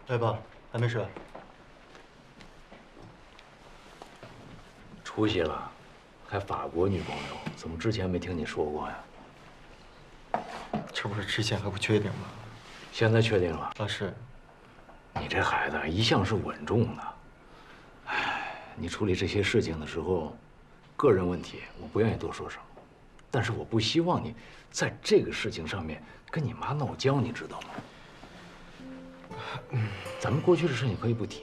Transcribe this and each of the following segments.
来吧，还没睡？出息了，还法国女朋友，怎么之前没听你说过呀？这不是之前还不确定吗？现在确定了。啊，是。你这孩子一向是稳重的，哎，你处理这些事情的时候，个人问题我不愿意多说什么，但是我不希望你在这个事情上面跟你妈闹僵，你知道吗？咱们过去的事情可以不提，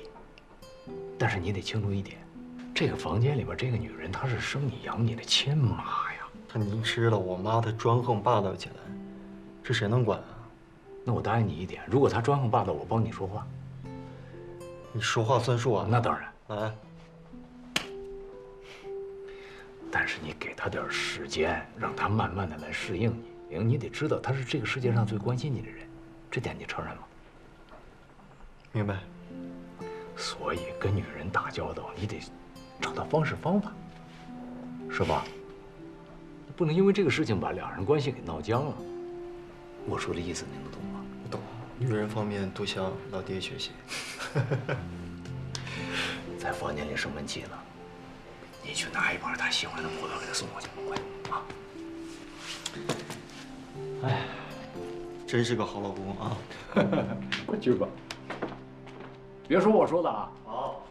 但是你得清楚一点，这个房间里边这个女人她是生你养你的亲妈呀。他您知道，我妈她专横霸道起来，这谁能管啊？那我答应你一点，如果她专横霸道，我帮你说话。你说话算数啊？那当然。来，但是你给她点时间，让她慢慢的来适应你。因为你得知道，她是这个世界上最关心你的人，这点你承认吗？明白。所以跟女人打交道，你得找到方式方法，是吧？不能因为这个事情把两人关系给闹僵了。我说的意思你能懂吗？我懂，女人方面多向老爹学习。在房间里生闷气呢，你去拿一盘他喜欢的葡萄给他送过去，快啊！哎，真是个好老公啊！快去吧，别说我说的啊。好。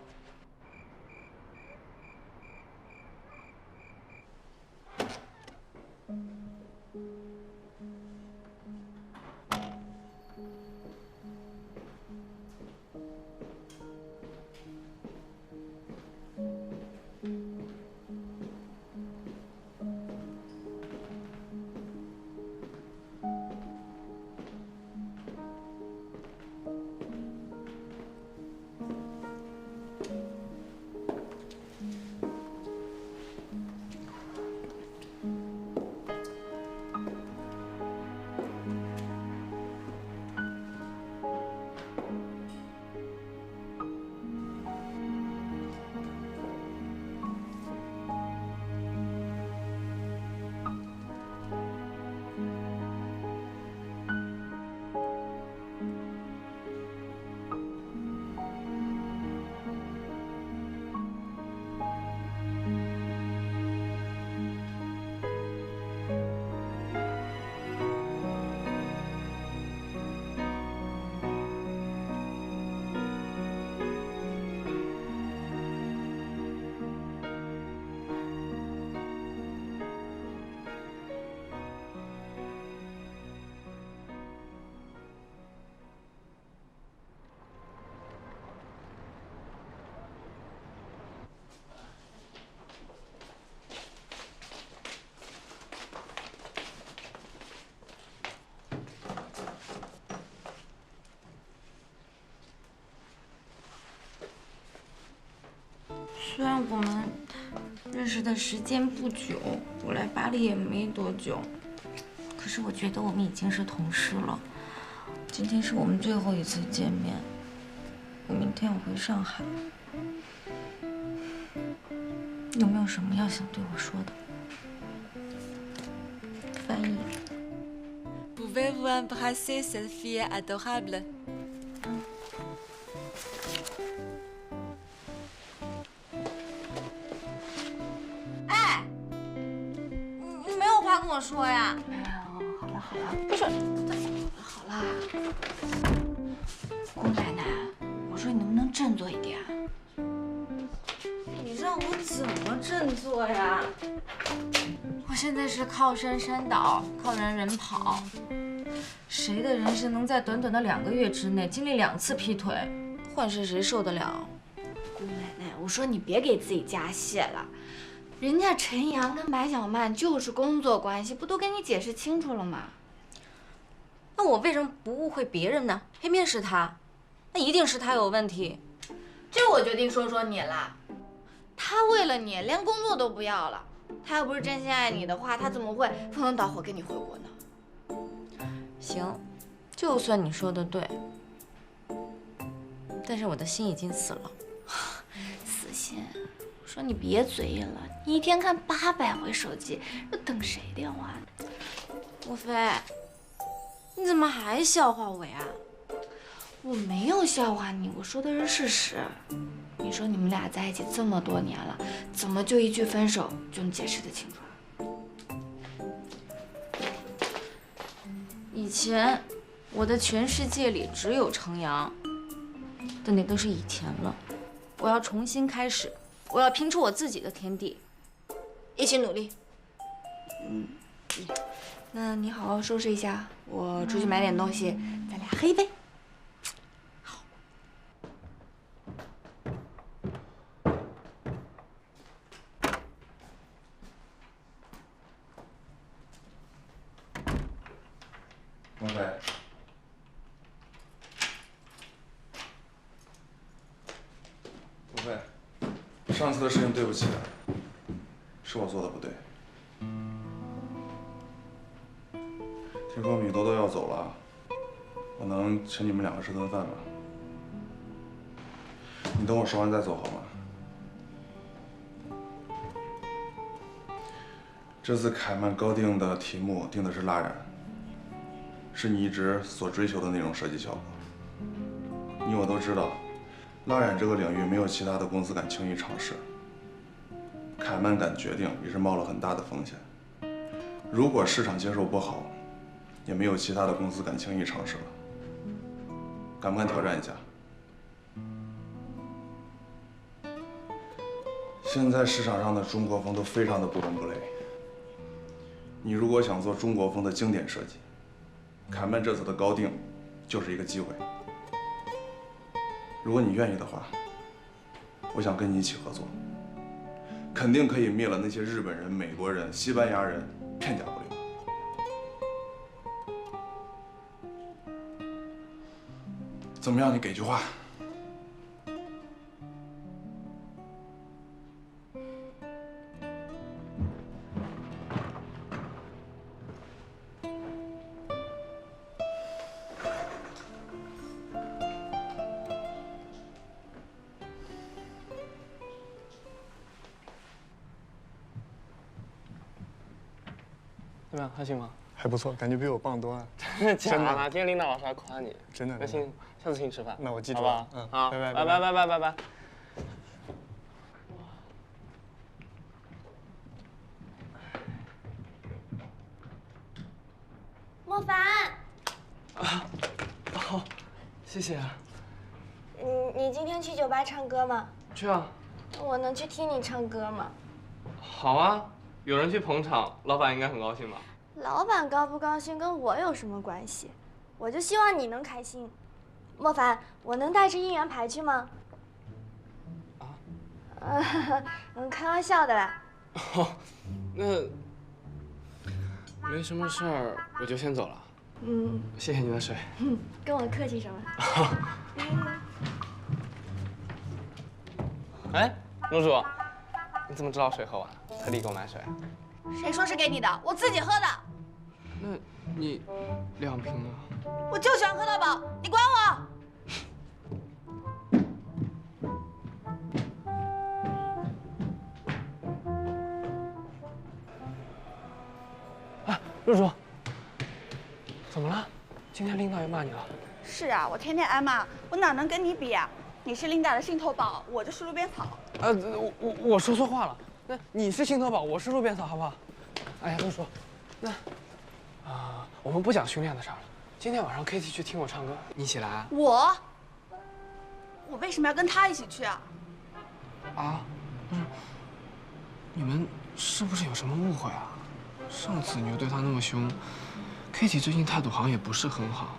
虽然我们认识的时间不久，我来巴黎也没多久，可是我觉得我们已经是同事了。今天是我们最后一次见面，我明天要回上海。有没有什么要想对我说的？翻译。Pouvez-vous embrasser cette fille adorable? 你没有话跟我说呀？好了好了，不是，好了，姑奶奶，我说你能不能振作一点？你让我怎么振作呀？我现在是靠山山倒，靠人人跑。谁的人生能在短短的2个月之内经历2次劈腿，换谁受得了？姑奶奶，我说你别给自己加戏了。人家陈阳跟白小曼就是工作关系，不都跟你解释清楚了吗？那我为什么不误会别人呢？偏偏是他，那一定是他有问题。这我决定说说你了。他为了你连工作都不要了，他要不是真心爱你的话，他怎么会赴汤蹈火跟你回国呢？行，就算你说的对，但是我的心已经死了。死心。我说你别嘴了，你一天看800回手机，又等谁电话呢？莫非，你怎么还笑话我呀？我没有笑话你，我说的是事实。你说你们俩在一起这么多年了，怎么就一句分手就能解释得清楚啊？以前我的全世界里只有程阳，但那都是以前了。我要重新开始，我要拼出我自己的天地，一起努力。那你好好收拾一下，我出去买点东西，咱俩喝一杯。莫非，莫非，上次的事情对不起，是我做的不对。听说米多多要走了，我能请你们2个吃顿饭吗？你等我说完再走好吗？这次凯曼高定的题目定的是蜡染。是你一直所追求的那种设计效果。你我都知道，蜡染这个领域没有其他的公司敢轻易尝试。凯曼敢决定，也是冒了很大的风险。如果市场接受不好，也没有其他的公司敢轻易尝试了。敢不敢挑战一下？现在市场上的中国风都非常的不伦不类。你如果想做中国风的经典设计，凯曼这次的高定就是一个机会。如果你愿意的话，我想跟你一起合作，肯定可以灭了那些日本人、美国人、西班牙人片甲不留。怎么样？你给句话。怎么样，还行吗？还不错，感觉比我棒多了。真的假的？今天领导老师还夸你。真的。那行，下次请你吃饭。那我记住好吧？嗯，好，拜拜拜拜拜拜拜拜。莫凡，好，谢谢。你今天去酒吧唱歌吗？去啊。我能去听你唱歌吗？好啊，有人去捧场，老板应该很高兴吧？老板高不高兴跟我有什么关系？我就希望你能开心。莫凡，我能带着应援牌去吗？啊？开玩笑的啦。哦，那没什么事儿，我就先走了。谢谢你的水。跟我客气什么？哎，陆主，你怎么知道水喝完了？特地给我买水？谁说是给你的？我自己喝的。那你2瓶啊？我就喜欢喝到饱，你管我？啊，陆主，怎么了？今天领导也骂你了？是啊，我天天挨骂，我哪能跟你比啊？你是琳达的心头宝，我就是路边草。我说错话了。那你是心头宝，我是路边草，好不好？哎呀，陆主，那我们不讲训练的事儿了。今天晚上 KT 去听我唱歌，你一起来啊？我为什么要跟他一起去啊？啊？你们是不是有什么误会啊？上次你又对他那么凶 ，KT 最近态度好像也不是很好。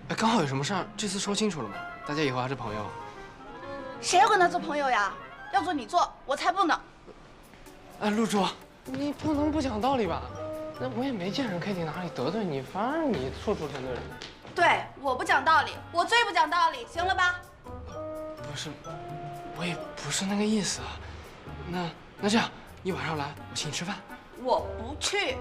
哎，刚好有什么事儿，这次说清楚了嘛，大家以后还是朋友。谁要跟他做朋友呀？要做你做，我才不呢。哎，陆主，你不能不讲道理吧？那我也没见着 KT 哪里得罪你，反而你处处得罪人。对，我不讲道理，我最不讲道理，行了吧？不是，我也不是那个意思。那这样，你晚上来，我请你吃饭。我不去。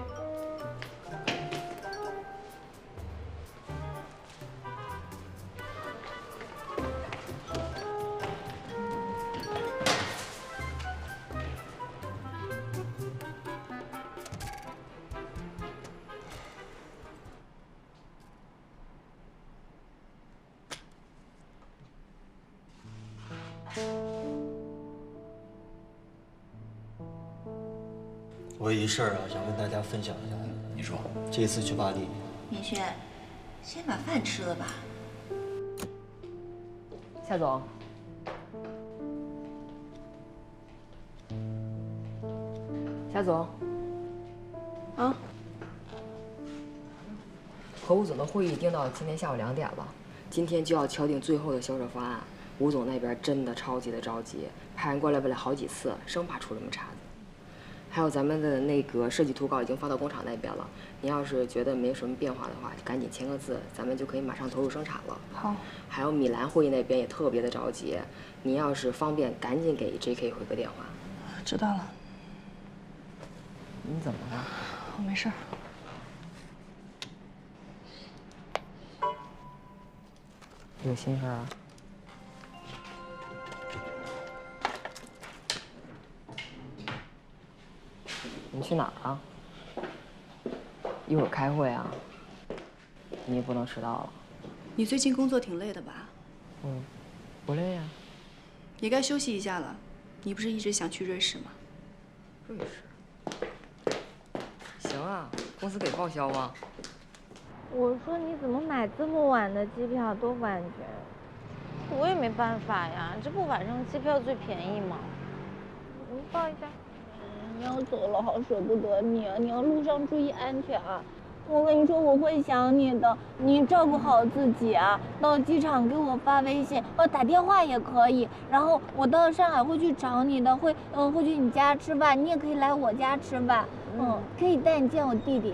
我有一事儿啊，想跟大家分享一下。你说，这次去巴黎，明轩，先把饭吃了吧。夏总，夏总，啊，和吴总的会议定到今天下午2点了，今天就要敲定最后的销售方案。吴总那边真的超级的着急，派人过来问了好几次，生怕出什么岔子。还有咱们的那个设计图稿已经发到工厂那边了，你要是觉得没有什么变化的话，赶紧签个字，咱们就可以马上投入生产了。好。还有米兰会议那边也特别的着急，你要是方便，赶紧给 JK 回个电话。知道了。你怎么了？我没事儿。有心事啊？你去哪儿啊？一会儿开会啊，你也不能迟到了。你最近工作挺累的吧？不累呀。也该休息一下了。你不是一直想去瑞士吗？瑞士？行啊，公司给报销吗？我说你怎么买这么晚的机票都晚全？我也没办法呀，这不晚上机票最便宜吗？你抱一下。你要走了，好舍不得你啊！你要路上注意安全啊！我跟你说，我会想你的，你照顾好自己啊！到机场给我发微信，打电话也可以。然后我到上海会去找你的，会去你家吃饭，你也可以来我家吃饭。可以带你见我弟弟。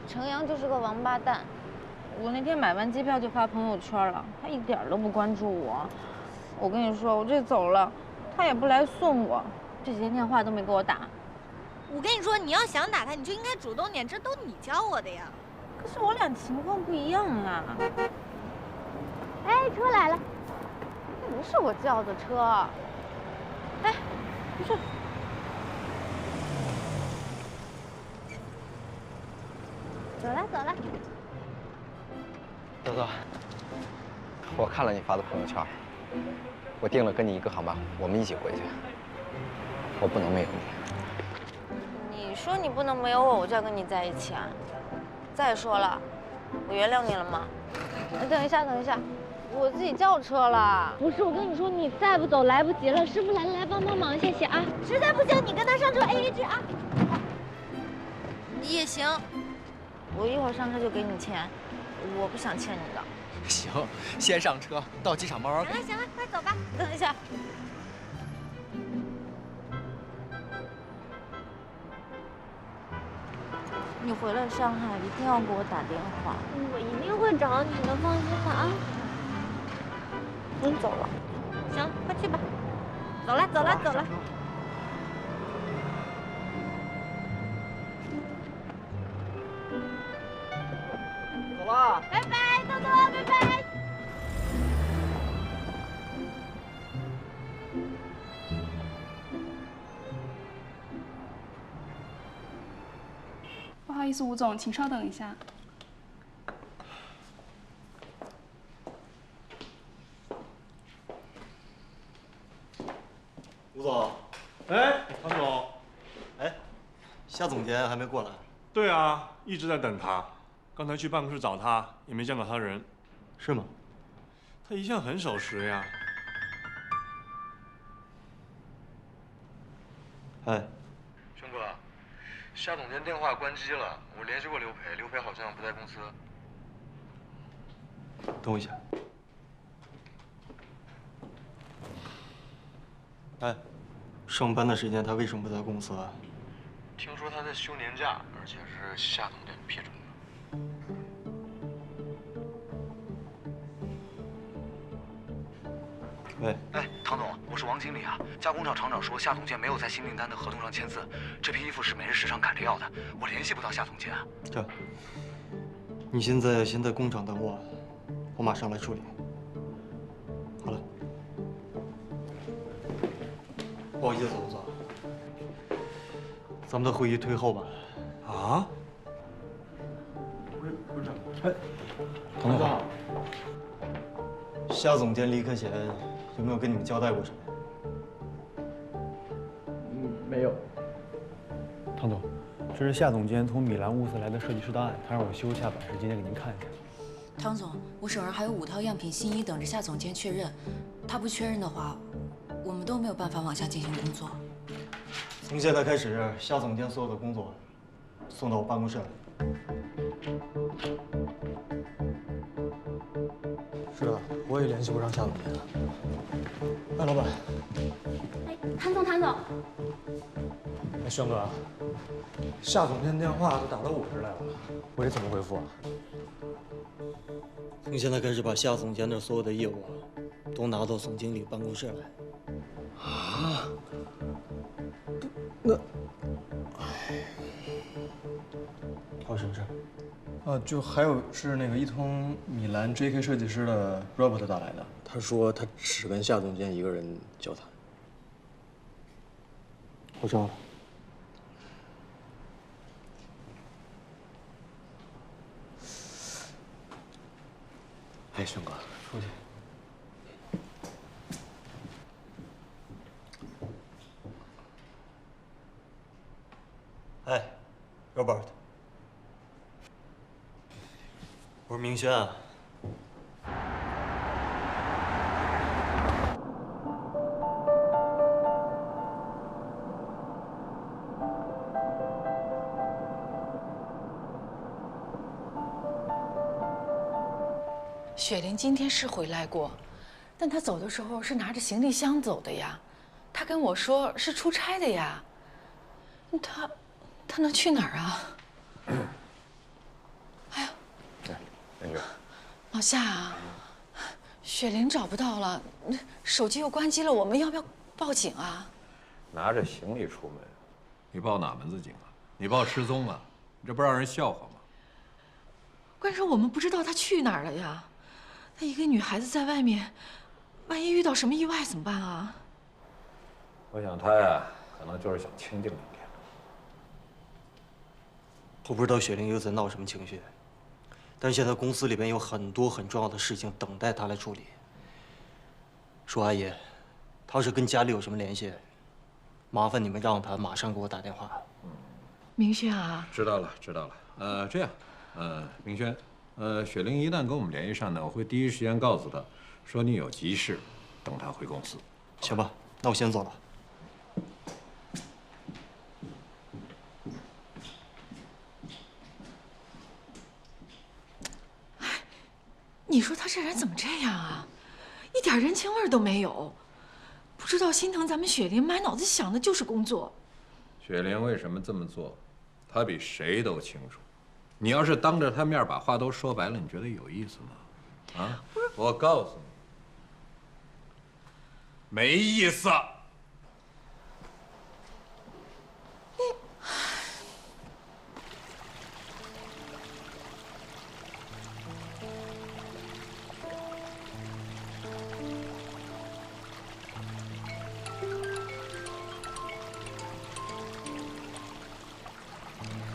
程阳就是个王八蛋，我那天买完机票就发朋友圈了，他一点都不关注我。我跟你说，我这走了，他也不来送我，这几天电话都没给我打。我跟你说，你要想打他，你就应该主动点，这都你教我的呀。可是我俩情况不一样啊。哎，车来了。不是我叫的车。哎，不是。走了走了。豆豆，我看了你发的朋友圈，我订了跟你一个航班，我们一起回去。我不能没有你。你说你不能没有我，我就要跟你在一起啊！再说了，我原谅你了吗？等一下，等一下，我自己叫车了。不是，我跟你说，你再不走来不及了。师傅来了，来帮忙，谢谢啊！实在不行，你跟他上车 AA 制啊。也行，我一会儿上车就给你钱，我不想欠你的。行，先上车，到机场慢慢给。行了，快走吧。等一下。你回了上海一定要给我打电话，我一定会找你的，放心吧啊。走了。行，快去吧。走了，走了，走了。走了。拜拜，豆豆，拜拜。不好意思，吴总，请稍等一下。吴总，哎，唐总，哎，夏总监还没过来？对啊，一直在等他。刚才去办公室找他，也没见到他人。是吗？他一向很守时呀。哎，兄哥，夏总监电话关机了，我联系过刘培，刘培好像不在公司。等我一下。哎，上班的时间他为什么不在公司啊？听说他在休年假，而且是夏总监批准的。喂，哎，唐总，我是王经理啊。加工厂厂长说夏总监没有在新订单的合同上签字，这批衣服是每日市场赶着要的，我联系不到夏总监啊。这样，你现在先在工厂等我，我马上来处理。好了，不好意思，吴总，咱们的会议推后吧。啊？不是，哎，唐总，夏总监离开前有没有跟你们交代过什么？没有。这是夏总监从米兰乌斯来的设计师档案，他让我修一下版式，今天给您看一下。汤总，我手上还有5套样品新衣等着夏总监确认，他不确认的话，我们都没有办法往下进行工作。从现在开始，夏总监所有的工作送到我办公室来。是啊，我也联系不上夏总监。哎，老板。哎，谭总，谭总。哎，轩哥，夏总监电话都打到我这儿来了，我得怎么回复啊？从现在开始，把夏总监的所有的业务都拿到总经理办公室来。啊？那，哎，还有什么事？啊，就还有是那个一通米兰 JK 设计师的 Robert 打来的，他说他只跟夏总监一个人交谈。我知道了。哎，轩哥，出去。哎 ，Robert， 我是明轩啊。雪玲今天是回来过，但她走的时候是拿着行李箱走的呀。她跟我说是出差的呀。她能去哪儿啊？哎呀，那个，老夏啊，雪玲找不到了，手机又关机了，我们要不要报警啊？拿着行李出门，你报哪门子警啊？你报失踪啊？你这不让人笑话吗？关键是我们不知道她去哪儿了呀。她一个女孩子在外面，万一遇到什么意外怎么办啊？我想她呀，可能就是想清静一天。我不知道雪玲又在闹什么情绪，但是现在公司里边有很多很重要的事情等待她来处理。舒阿姨，她要是跟家里有什么联系，麻烦你们让她马上给我打电话。明轩啊，知道了，知道了。这样，明轩，雪玲一旦跟我们联系上呢，我会第一时间告诉她，说你有急事，等她回公司。行吧，那我先走了。你说他这人怎么这样啊？一点人情味都没有，不知道心疼咱们雪玲，满脑子想的就是工作。雪玲为什么这么做，她比谁都清楚。你要是当着她面把话都说白了，你觉得有意思吗？啊，我告诉你，没意思。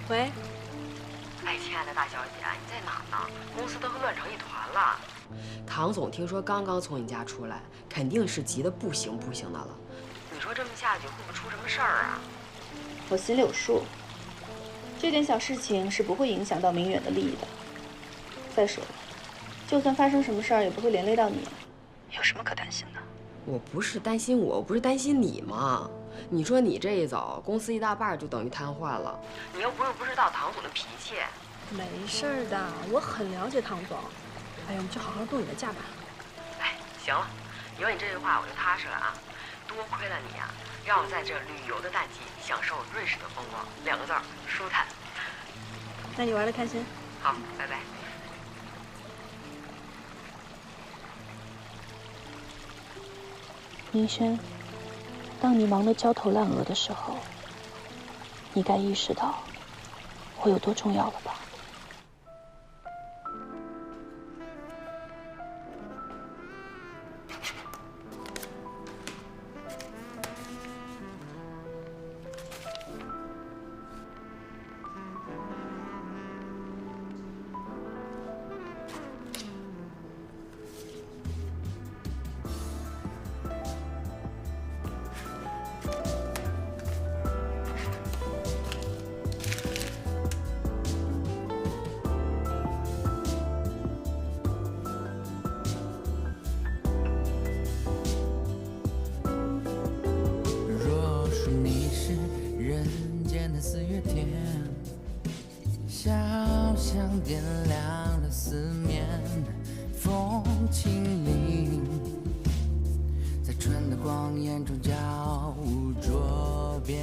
喂，哎，亲爱的大小姐，你在哪呢？公司都乱成一团了。唐总听说刚刚从你家出来，肯定是急得不行不行的了。你说这么下去会不会出什么事儿啊？我心里有数，这点小事情是不会影响到明远的利益的。再说了，就算发生什么事儿，也不会连累到你，有什么可担心的？我不是担心我不是担心你吗？你说你这一走，公司一大半就等于瘫痪了。你又不知道唐总的脾气。没事的，我很了解唐总。哎呀，我们就好好度你的假吧。哎，行了，有你这句话我就踏实了啊。多亏了你啊，让我在这旅游的淡季享受瑞士的风光，2个字儿，舒坦。那你玩得开心。好，拜拜。明轩，当你忙得焦头烂额的时候，你该意识到我有多重要了吧？像点亮了四面风景里，在春的光艳中交舞捉变。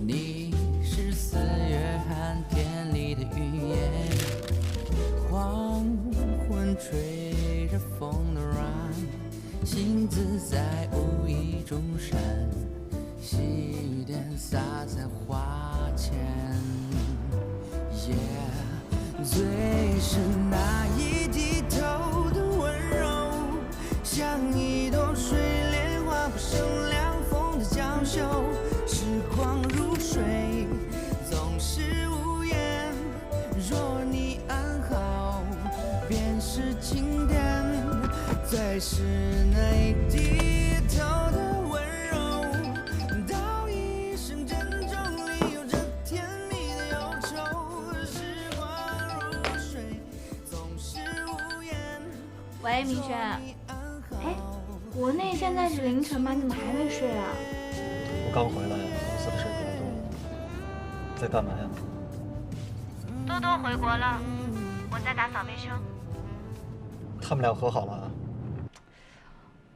你是4月寒天里的云烟，黄昏吹着风的软，星子在无意中闪，细点洒在花前。最是那一低头的温柔，像一朵水莲花，不胜凉风的娇羞。时光如水，总是无言。若你安好，便是晴天。最是那一低头的温柔，道一声珍重里有着甜蜜的忧愁。喂，明轩。哎，国内现在是凌晨吗？你怎么还没睡啊？我刚回来，公司的事比较多。在干嘛呀？多多回国了，我在打扫卫生。他们俩和好了？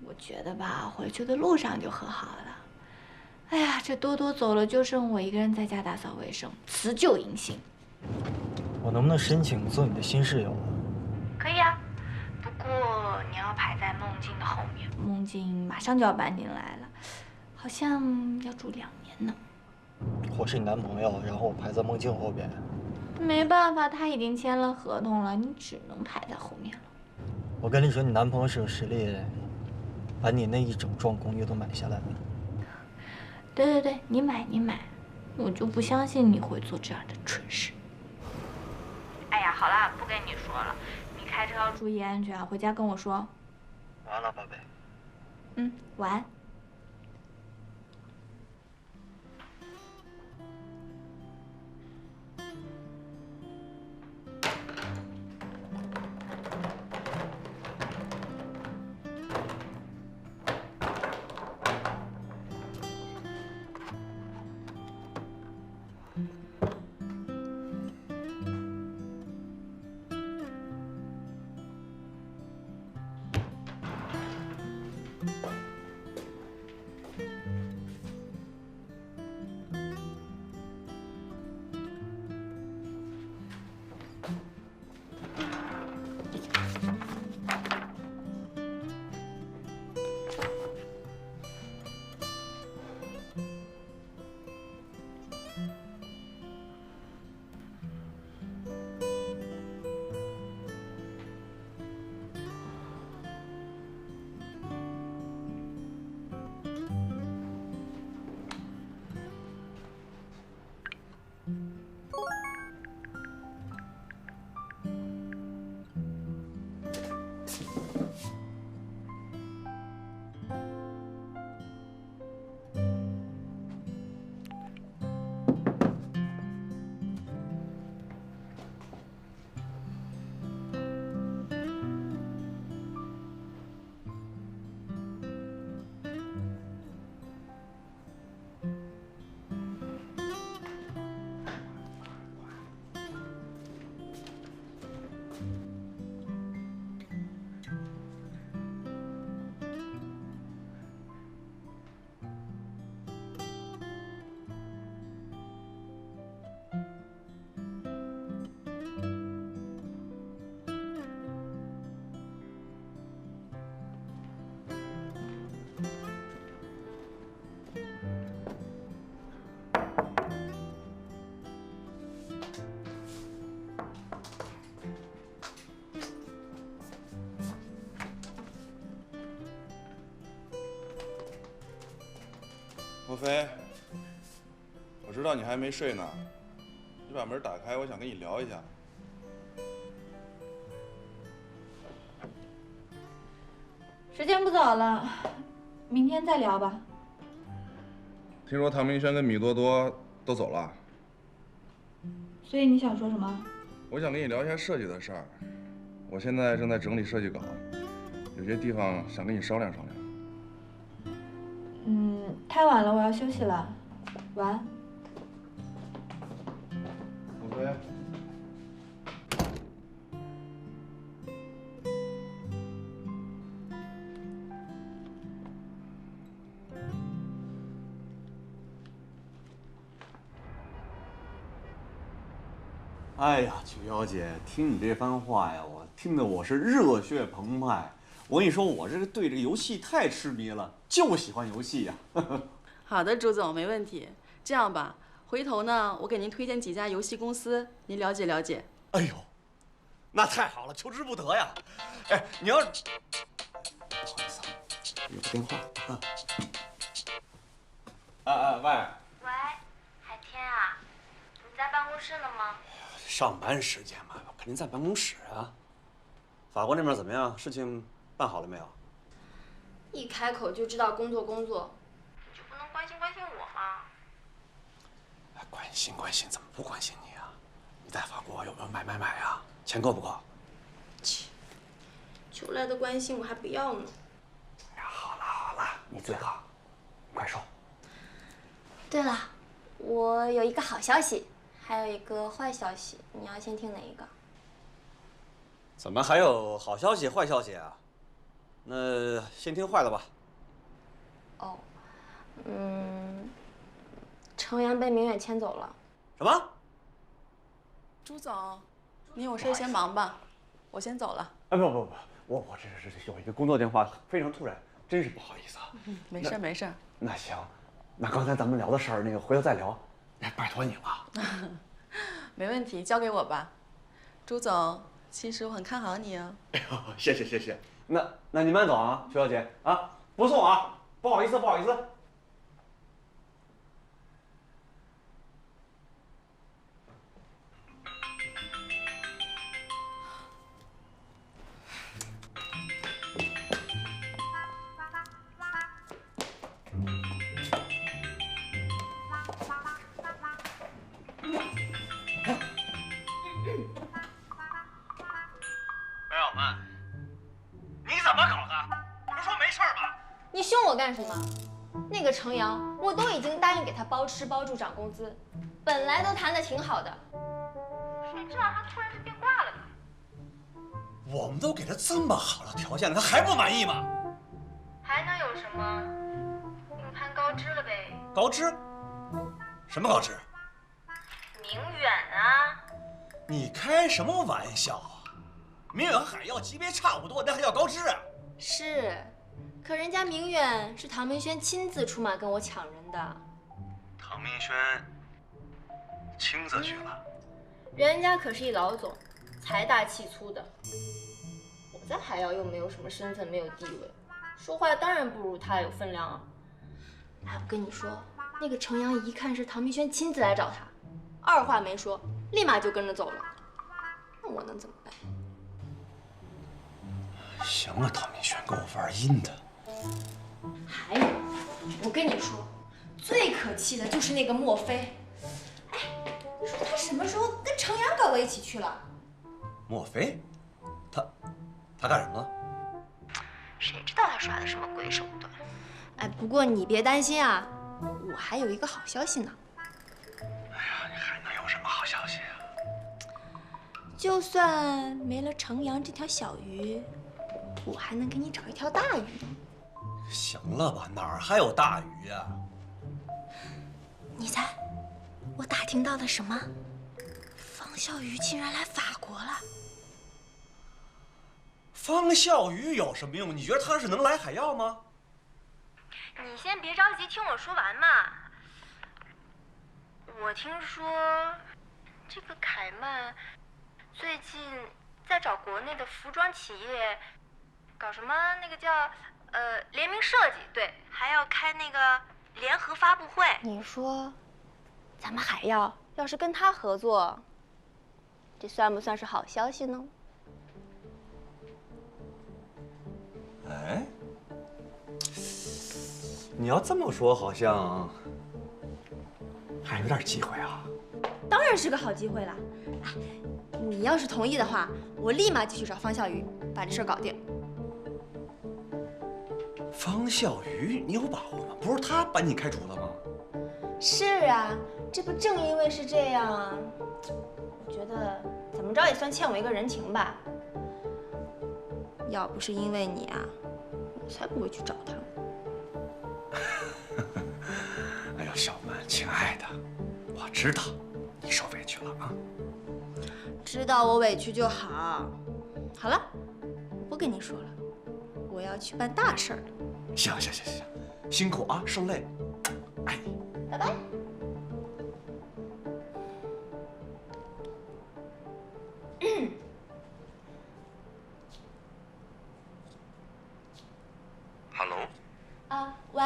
我觉得吧，回去的路上就和好了。哎呀，这多多走了，就剩我一个人在家打扫卫生，辞旧迎新。我能不能申请做你的新室友啊？可以啊。不过你要排在梦境的后面，梦境马上就要搬进来了，好像要住2年呢。我是你男朋友，然后我排在梦境后边。没办法，他已经签了合同了，你只能排在后面了。我跟你说，你男朋友是有实力，把你那一整幢公寓都买下来了。对，你买，我就不相信你会做这样的蠢事。哎呀，好了，不跟你说了。开车要注意安全，回家跟我说。晚安了，宝贝。嗯，晚安。莫非，我知道你还没睡呢，你把门打开，我想跟你聊一下。时间不早了，明天再聊吧。听说唐明轩跟米多多都走了，所以你想说什么？我想跟你聊一下设计的事儿。我现在正在整理设计稿，有些地方想跟你商量商量。太晚了，我要休息了，晚安。莫非，哎。哎呀，九幺姐，听你这番话呀，我听得我是热血澎湃。我跟你说，我这个对这个游戏太痴迷了，就喜欢游戏呀。好的，朱总，没问题。这样吧，回头呢，我给您推荐几家游戏公司，您了解了解。哎呦，那太好了，求之不得呀。哎，你要……不好意思啊，有个电话啊。喂。喂，海天啊，你在办公室呢吗？上班时间嘛，肯定在办公室啊。法国那边怎么样？事情办好了没有？一开口就知道工作，你就不能关心关心我吗？关心，怎么不关心你啊？你在法国有没有买啊？钱够不够？切，求来的关心我还不要呢。哎呀，好了，你最好，快说。对了，我有一个好消息，还有一个坏消息，你要先听哪一个？怎么还有好消息、坏消息啊？那先听坏了吧。哦，程阳被明远牵走了。什么？朱总，你有事先忙吧，我先走了。啊不，我这是有一个工作电话，非常突然，真是不好意思啊。没事。那行，那刚才咱们聊的事儿，那个回头再聊。哎，拜托你了。没问题，交给我吧。朱总，其实我很看好你哦。哎呦，谢谢。那你慢走啊，邱小姐啊，不送啊，不好意思。白小曼，你怎么搞的？你不说没事吧？你凶我干什么？那个程阳，我都已经答应给他包吃包住涨工资，本来都谈得挺好的，谁知道他突然就变卦了呢？我们都给他这么好的条件了，他还不满意吗？还能有什么？另攀高枝了呗。高枝？什么高枝？明远啊！你开什么玩笑啊？明远和海耀级别差不多，那还叫高枝啊？是，可人家明远是唐明轩亲自出马跟我抢人的。唐明轩亲自去了，人家可是一老总，财大气粗的。我在海耀又没有什么身份，没有地位，说话当然不如他有分量啊。哎，我跟你说，那个程阳一看是唐明轩亲自来找他，二话没说，立马就跟着走了。那我能怎么办？行了，唐明轩跟我玩阴的。还有，我跟你说，最可气的就是那个莫非。哎，你说他什么时候跟程阳搞到一起去了？莫非？他干什么了？谁知道他耍的什么鬼手段？哎，不过你别担心啊，我还有一个好消息呢。哎呀，你还能有什么好消息啊？就算没了程阳这条小鱼，我还能给你找一条大鱼。行了吧，哪儿还有大鱼啊？你猜，我打听到了什么？方笑鱼竟然来法国了。方笑鱼有什么用？你觉得他是能来海耀吗？你先别着急，听我说完嘛。我听说，这个凯曼最近在找国内的服装企业，搞什么那个叫联名设计，对，还要开那个联合发布会。你说，咱们海耀要是跟他合作，这算不算是好消息呢？哎，你要这么说，好像还有点机会啊。当然是个好机会了。哎，你要是同意的话，我立马就去找方笑鱼，把这事儿搞定。方笑鱼，你有把握吗？不是他把你开除了吗？是啊，这不正因为是这样啊，我觉得怎么着也算欠我一个人情吧。要不是因为你啊，我才不会去找他。哎呦，小曼，亲爱的，我知道你受委屈了啊。知道我委屈就好。好了，不跟你说了，我要去办大事了。行，辛苦啊，受累。哎，拜拜。Hello。啊，喂，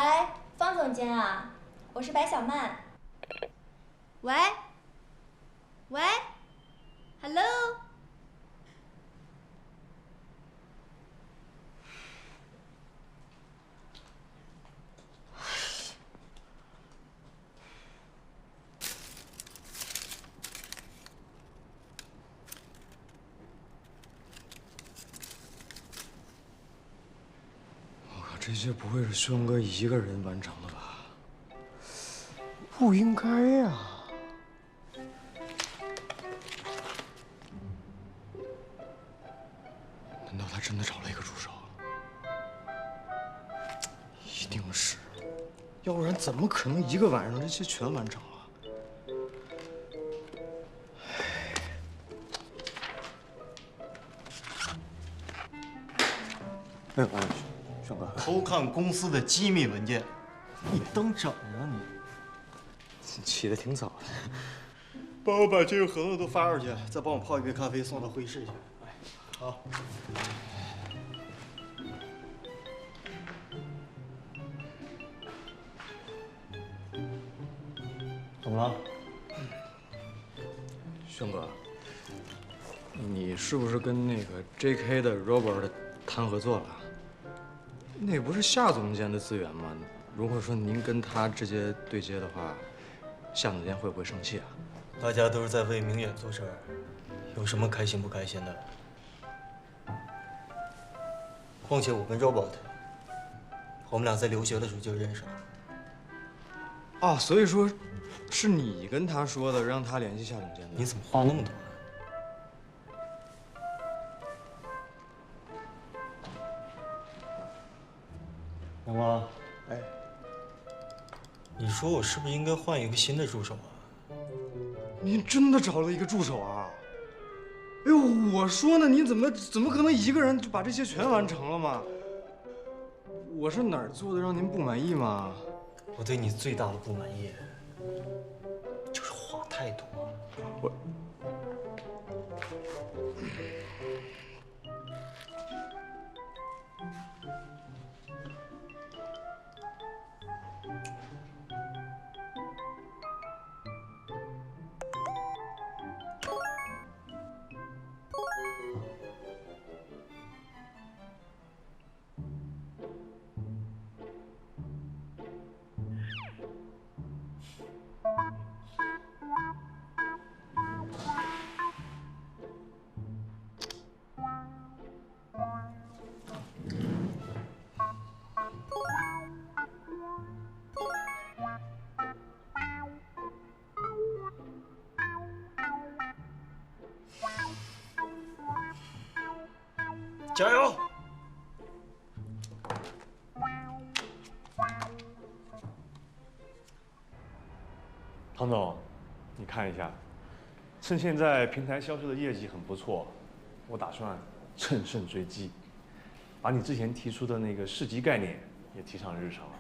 方总监啊，我是白小曼。喂，Hello。这些不会是轩哥一个人完成的吧？不应该呀！难道他真的找了一个助手？一定是，要不然怎么可能一个晚上这些全完成了？哎，轩哥，偷看公司的机密文件，你当真啊你？起得挺早的。帮我把这个合同都发出去，再帮我泡一杯咖啡送到会议室去。哎，好。怎么了？轩哥，你是不是跟那个 JK 的 Robert 谈合作了？那不是夏总监的资源吗？如果说您跟他直接对接的话，夏总监会不会生气啊？大家都是在为明远做事儿，有什么开心不开心的？况且我跟 Robert， 我们俩在留学的时候就认识了。哦，所以说，是你跟他说的，让他联系夏总监的。你怎么话那么多？阳光，哎，你说我是不是应该换一个新的助手啊？您真的找了一个助手啊？哎呦，我说呢，你怎么可能一个人就把这些全完成了吗？我是哪儿做的让您不满意吗？我对你最大的不满意就是话太多。我。加油！唐总，你看一下，趁现在平台销售的业绩很不错，我打算乘胜追击，把你之前提出的那个市级概念也提上日程了。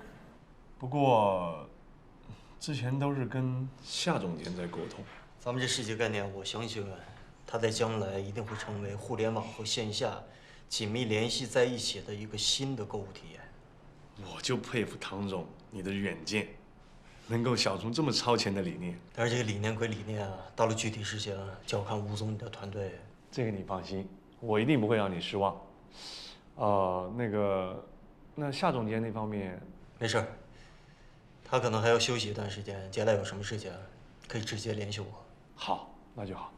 不过，之前都是跟夏总监在沟通。咱们这市级概念，我相信它在将来一定会成为互联网和线下紧密联系在一起的一个新的购物体验。我就佩服唐总你的远见，能够想出这么超前的理念。但是这个理念归理念啊，到了具体实行就要看吴总你的团队。这个你放心，我一定不会让你失望。那夏总监那方面没事儿，他可能还要休息一段时间，将来有什么事情可以直接联系我。好，那就好。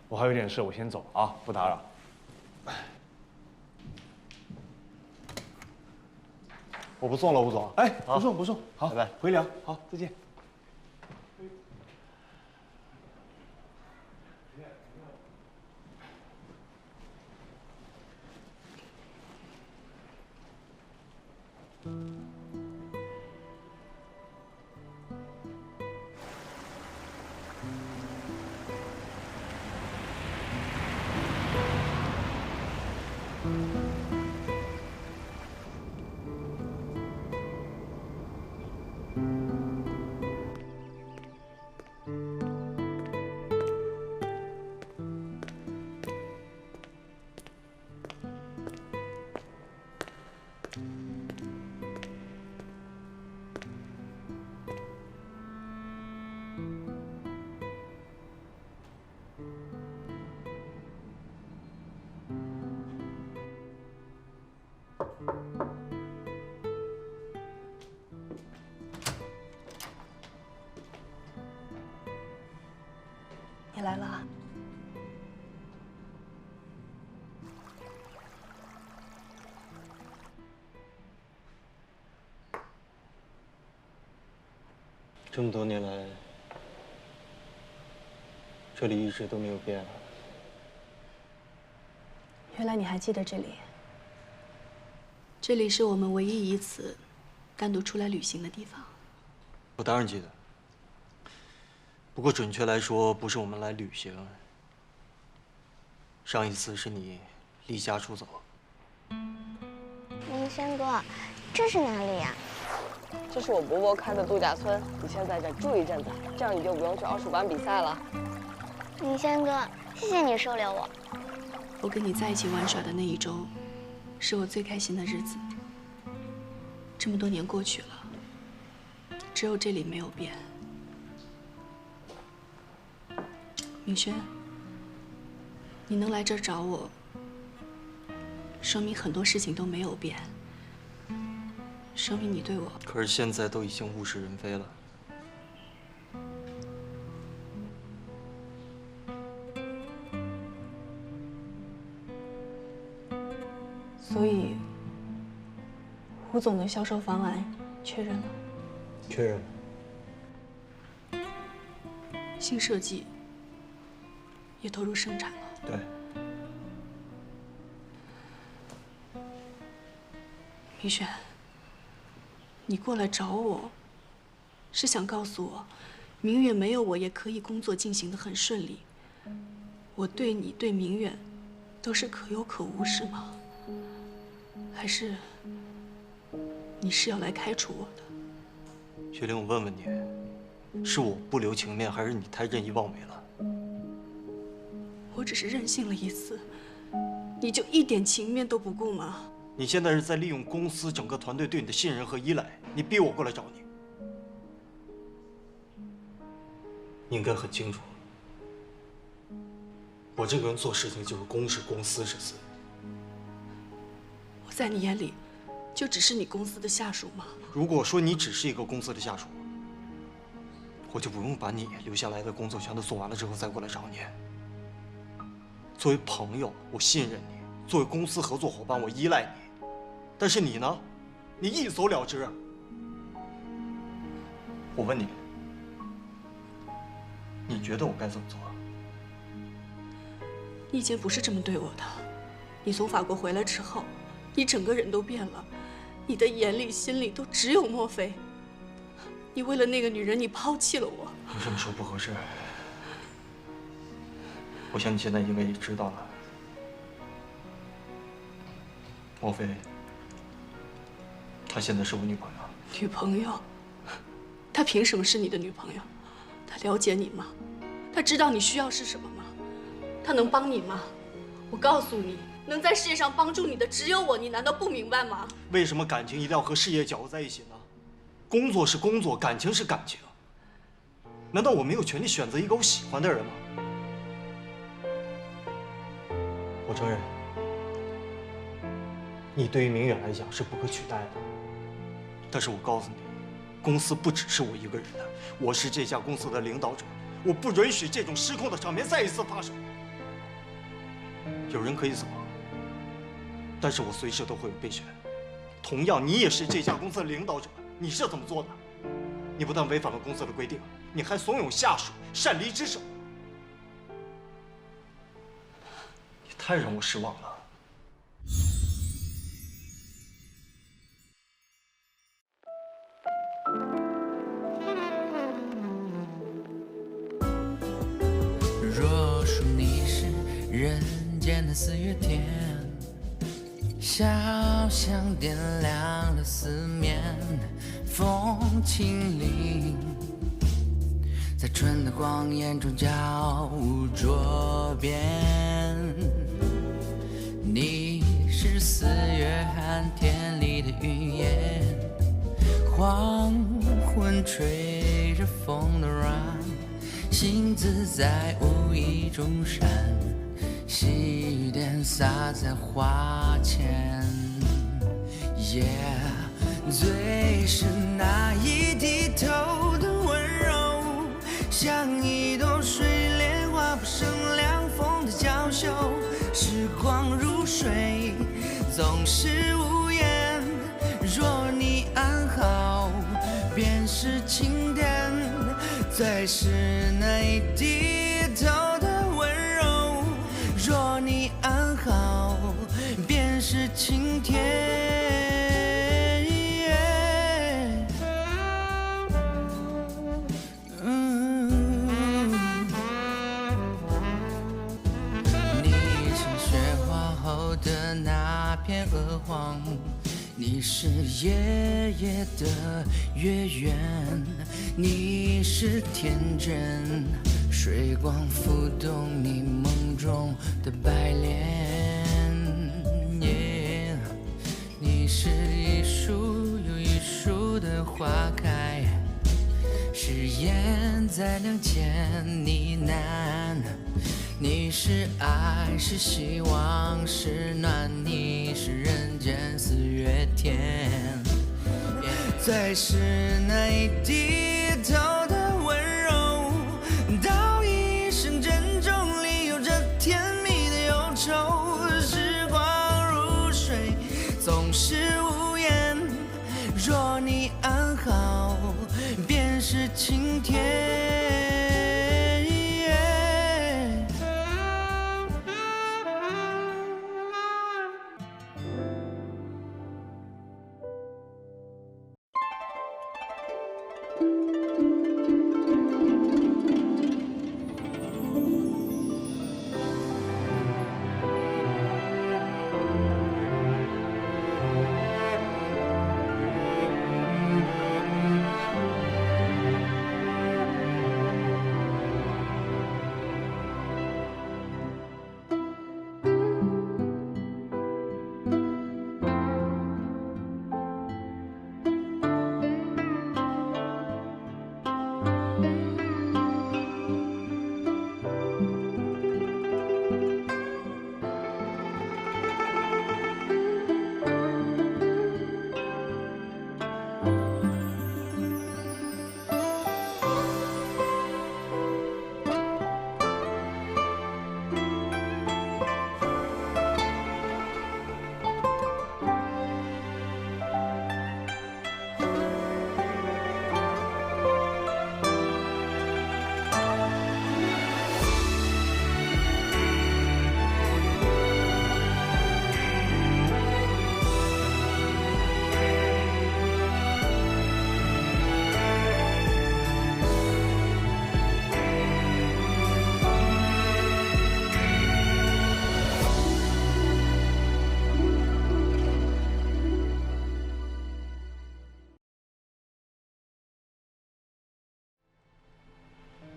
我还有点事，我先走啊，不打扰。我不送了，吴总。哎，不送，好，拜拜，回聊，好，再见。你来了啊。这么多年来，这里一直都没有变啊。原来你还记得这里。这里是我们唯一一次单独出来旅行的地方。我当然记得。不过准确来说，不是我们来旅行。上一次是你离家出走。明轩哥，这是哪里呀？这是我伯伯开的度假村，你先在这住一阵子，这样你就不用去奥数班比赛了。明轩哥，谢谢你收留我。我跟你在一起玩耍的那一周，是我最开心的日子。这么多年过去了，只有这里没有变。明轩，你能来这儿找我，说明很多事情都没有变，说明你对我……可是现在都已经物是人非了。所以，胡总的销售方案确认了。确认了。新设计也投入生产了。对。明轩，你过来找我，是想告诉我，明远没有我也可以工作进行得很顺利。我对你对明远，都是可有可无，是吗？还是你是要来开除我的？雪玲，我问问你，是我不留情面，还是你太任意妄为了？我只是任性了一次，你就一点情面都不顾吗？你现在是在利用公司整个团队对你的信任和依赖，你逼我过来找你。你应该很清楚，我这个人做事情就是公是公，私是私。我在你眼里，就只是你公司的下属吗？如果说你只是一个公司的下属，我就不用把你留下来的工作全都做完了之后再过来找你。作为朋友，我信任你；作为公司合作伙伴，我依赖你。但是你呢？你一走了之。我问你，你觉得我该怎么做？你以前不是这么对我的。你从法国回来之后，你整个人都变了，你的眼里心里都只有莫非。你为了那个女人，你抛弃了我。你这么说不合适。我想你现在应该也知道了，莫非她现在是我女朋友？女朋友？她凭什么是你的女朋友？她了解你吗？她知道你需要是什么吗？她能帮你吗？我告诉你，能在世界上帮助你的只有我，你难道不明白吗？为什么感情一定要和事业搅和在一起呢？工作是工作，感情是感情。难道我没有权利选择一个我喜欢的人吗？我承认，你对于明远来讲是不可取代的。但是我告诉你，公司不只是我一个人的，我是这家公司的领导者，我不允许这种失控的场面再一次发生。有人可以走，但是我随时都会有备选。同样，你也是这家公司的领导者，你是怎么做的？你不但违反了公司的规定，你还怂恿下属擅离职守。你太让我失望了。若说你是人间的四月天，小巷点亮了四面风清灵，在春的光艳中交舞捉变。你是四月寒天里的云烟，黄昏吹着风的软，星子在无意中闪，细点洒在花前。最是那一低头的温柔，像一朵水莲花总是无言。若你安好，便是晴天，最是那一低头的温柔。若你安好，便是晴天。鹅黄，你是夜夜的月圆，你是天真，水光浮动你梦中的白莲。你是一树又一树的花开，誓言在梁间呢喃。你是爱，是希望，是暖，你是人间四月天，最是那一低头的温柔，道一声珍重里有着甜蜜的忧愁。时光如水，总是无言。若你安好，便是晴天。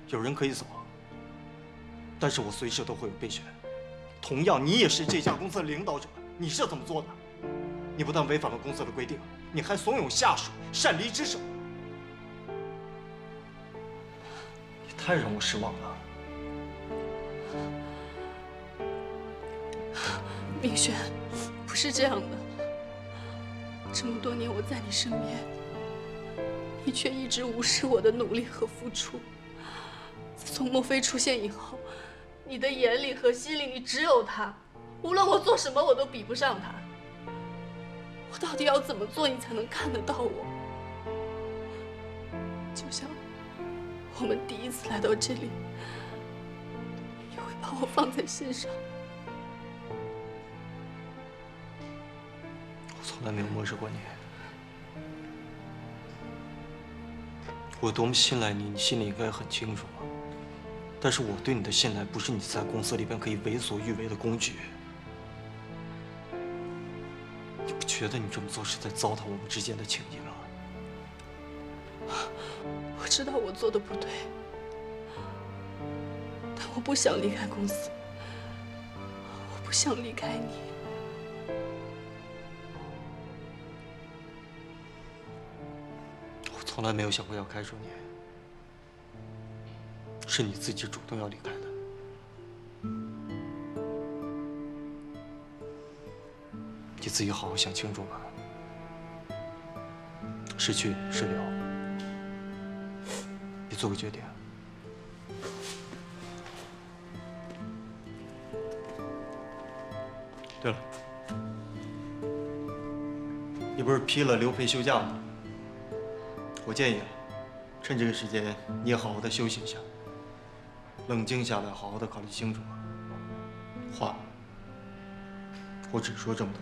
有人可以走，但是我随时都会有备选。同样，你也是这家公司的领导者，你是怎么做的？你不但违反了公司的规定，你还怂恿下属擅离职守，你太让我失望了。明轩，不是这样的。这么多年我在你身边，你却一直无视我的努力和付出。自从莫非出现以后，你的眼里和心里，你只有他。无论我做什么，我都比不上他。我到底要怎么做，你才能看得到我？就像我们第一次来到这里，你会把我放在心上。我从来没有漠视过你。我多么信赖你，你心里应该很清楚。但是我对你的信赖，不是你在公司里边可以为所欲为的工具。你不觉得你这么做是在糟蹋我们之间的情谊吗？我知道我做的不对，但我不想离开公司，我不想离开你。我从来没有想过要开除你。是你自己主动要离开的。你自己好好想清楚吧。是去是留，你做个决定。对了，你不是批了刘培休假吗？我建议，趁这个时间你也好好的休息一下，冷静下来，好好的考虑清楚。话，我只说这么多。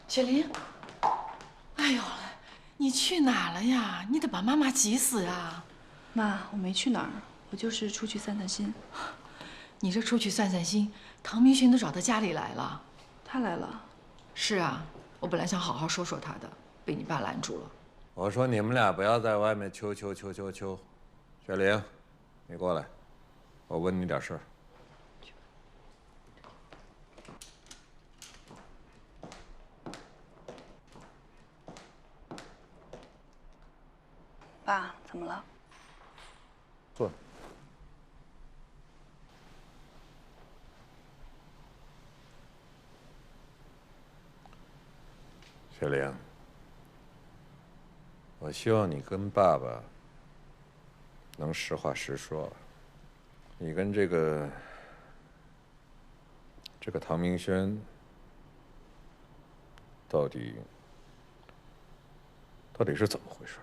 雪玲，哎呦，你去哪儿了呀？你得把妈妈急死呀！妈，我没去哪儿，我就是出去散散心。你这出去散散心，唐明勋都找到家里来了。他来了？是啊，我本来想好好说说他的，被你爸拦住了。我说你们俩不要在外面秋。雪玲，你过来，我问你点事儿。 爸，怎么了？坐。雪玲，我希望你跟爸爸能实话实说。你跟这个唐明轩到底是怎么回事？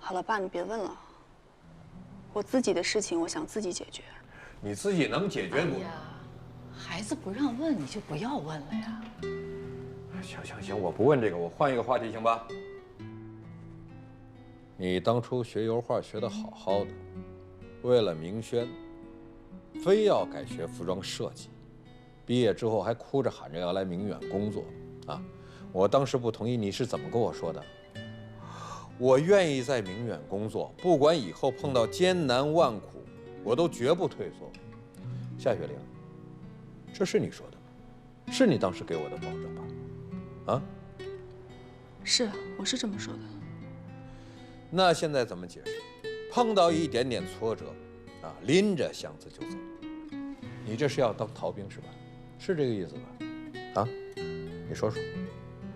好了，爸，你别问了。我自己的事情，我想自己解决。你自己能解决不？哎呀，孩子不让问，你就不要问了呀。行，我不问这个，我换一个话题，行吧？你当初学油画学得好好的，为了明轩，非要改学服装设计，毕业之后还哭着喊着要来明远工作，啊！我当时不同意，你是怎么跟我说的？ 我愿意在明远工作，不管以后碰到艰难万苦，我都绝不退缩。夏雪玲，这是你说的吗？是你当时给我的保证吧？啊？是，我是这么说的。那现在怎么解释？碰到一点点挫折，啊，拎着箱子就走，你这是要当逃兵是吧？是这个意思吧？啊？你说说。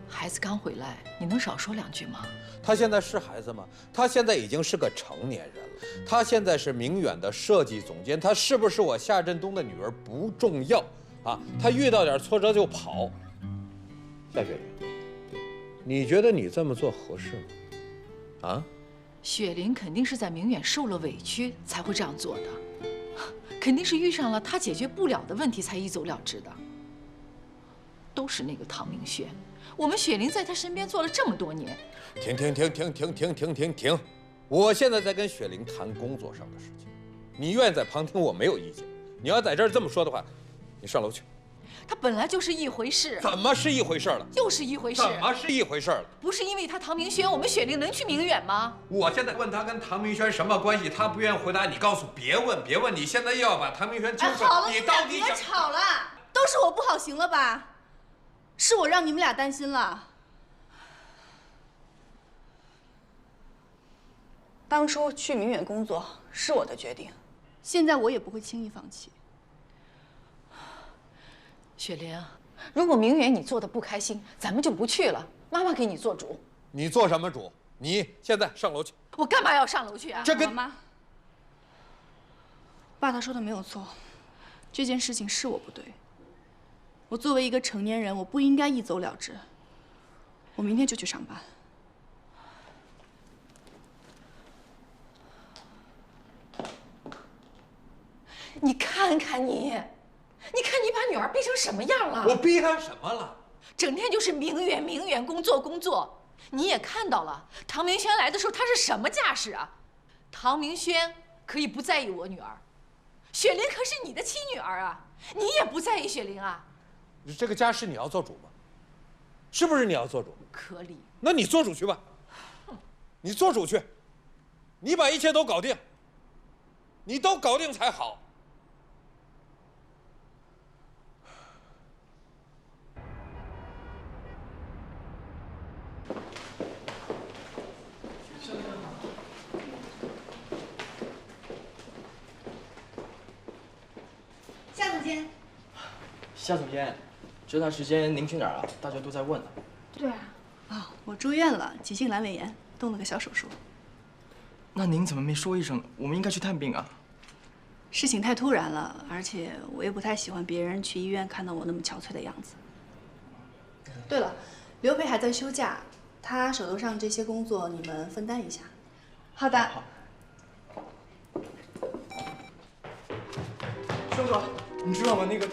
孩子刚回来，你能少说两句吗？他现在是孩子吗？他现在已经是个成年人了。他现在是明远的设计总监，他是不是我夏振东的女儿不重要啊？他遇到点挫折就跑。夏雪玲，你觉得你这么做合适吗？啊？雪玲肯定是在明远受了委屈才会这样做的，肯定是遇上了他解决不了的问题才一走了之的。都是那个唐明轩。 我们雪玲在他身边做了这么多年。停！我现在在跟雪玲谈工作上的事情，你愿意在旁听我没有意见。你要在这儿这么说的话，你上楼去。他本来就是一回事。怎么是一回事了？就是一回事。怎么是一回事了？不是因为他唐明轩，我们雪玲能去明远吗？我现在问他跟唐明轩什么关系，他不愿意回答。你告诉别问！你现在又要把唐明轩揪出来，好了，你到底别吵了，都是我不好，行了吧？ 是我让你们俩担心了。当初去明远工作是我的决定，现在我也不会轻易放弃。雪玲，如果明远你做的不开心，咱们就不去了。妈妈给你做主。你做什么主？你现在上楼去。我干嘛要上楼去啊？这跟妈，爸他说的没有错，这件事情是我不对。 我作为一个成年人，我不应该一走了之。我明天就去上班。你看看你，你看你把女儿逼成什么样了？我逼她什么了？整天就是明远工作。你也看到了，唐明轩来的时候他是什么架势啊？唐明轩可以不在意我女儿，雪玲可是你的亲女儿啊，你也不在意雪玲啊？这个家是你要做主吗？是不是你要做主？可里，那你做主去吧，你做主去，你把一切都搞定，你都搞定才好。夏总监，夏总监，这段时间您去哪儿了？大家都在问呢。对啊。啊，我住院了，急性阑尾炎，动了个小手术。那您怎么没说一声？我们应该去探病啊。事情太突然了，而且我也不太喜欢别人去医院看到我那么憔悴的样子。对了，刘培还在休假，他手头上这些工作你们分担一下。好的。肖哥，你知道吗？那个，肖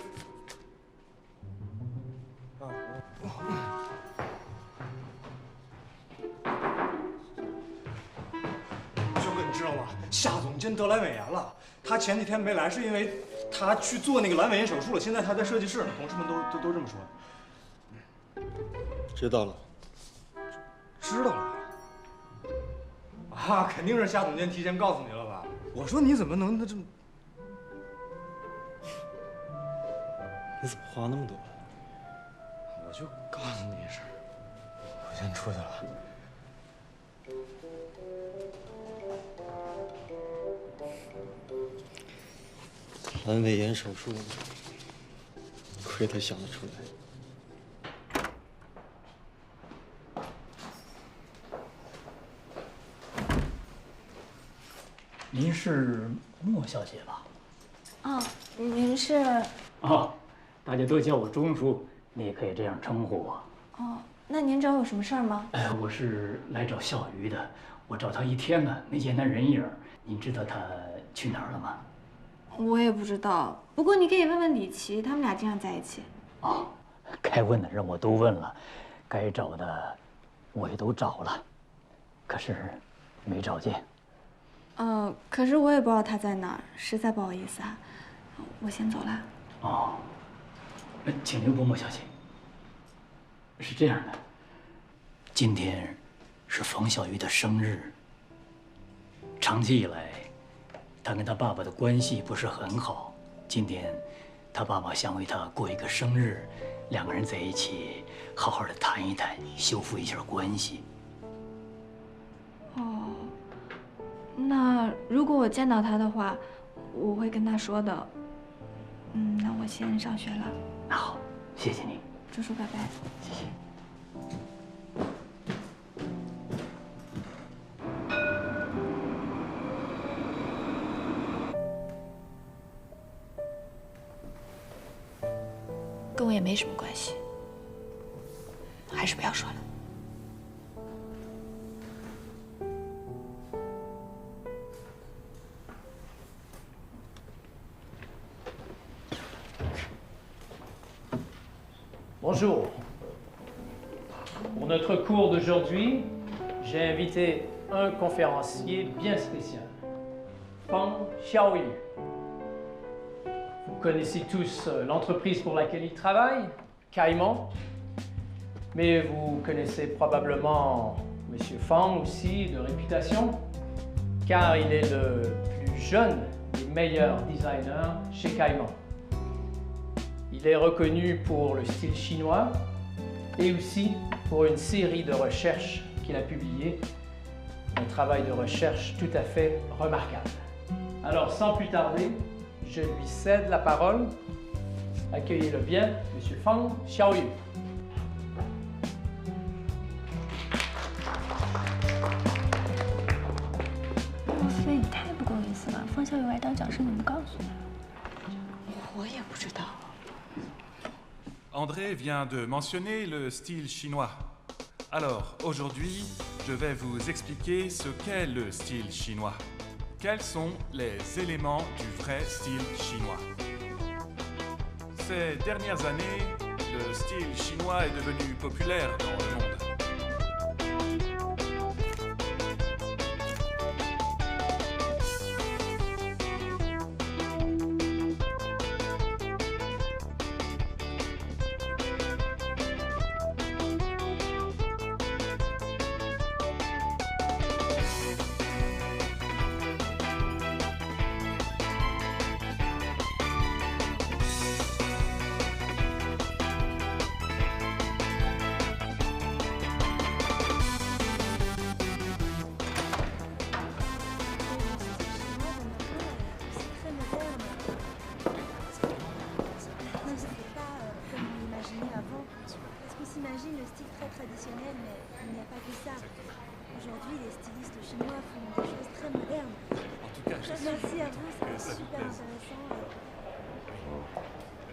哥，你知道吗？夏总监得阑尾炎了。他前几天没来，是因为他去做那个阑尾炎手术了。现在他在设计室呢，同事们都这么说的。知道了。知道了。啊，肯定是夏总监提前告诉你了吧？我说你怎么能这么……你怎么话那么多？我就告诉你一声，我先出去了。阑尾炎手术，亏他想得出来。您是莫小姐吧？哦，您是？哦，大家都叫我钟叔，你也可以这样称呼我。哦，那您找我有什么事儿吗？我是来找小鱼的，我找他一天了，没见他人影。您知道他去哪儿了吗？我也不知道，不过你可以问问李琦，他们俩经常在一起。哦，该问的人我都问了，该找的我也都找了，可是没找见。可是我也不知道他在哪儿，实在不好意思啊，我先走了。哦，请留步，莫小姐。是这样的，今天是冯小鱼的生日。长期以来，他跟他爸爸的关系不是很好。今天，他爸爸想为他过一个生日，两个人在一起好好的谈一谈，修复一下关系。哦，那如果我见到他的话，我会跟他说的。那我先上学了。那好，谢谢你，朱叔，拜拜。谢谢。跟我也没什么关系，还是不要说了。Bonjour. Pour notre cours d'aujourd'hui, j'ai invité un conférencier bien spécial, Feng Xiaoyu. Vous connaissez tous l'entreprise pour laquelle il travaille, Caïman, mais vous connaissez probablement Monsieur Feng aussi, de réputation, car il est le plus jeune des meilleurs designers chez Caïman. Il est reconnu pour le style chinois et aussi pour une série de recherches qu'il a publiées, un travail de recherche tout à fait remarquable. Alors sans plus tarder, je lui cède la parole. Accueillez-le bien, Monsieur Feng Xiaoyu. 莫非你太不够意思了？方小雨来当讲师，你不告诉我？我也不知道。 André vient de mentionner le style chinois. Alors, aujourd'hui, je vais vous expliquer ce qu'est le style chinois. Quels sont les éléments du vrai style chinois? Ces dernières années, le style chinois est devenu populaire dans le monde. Merci à vous, c'est super intéressant.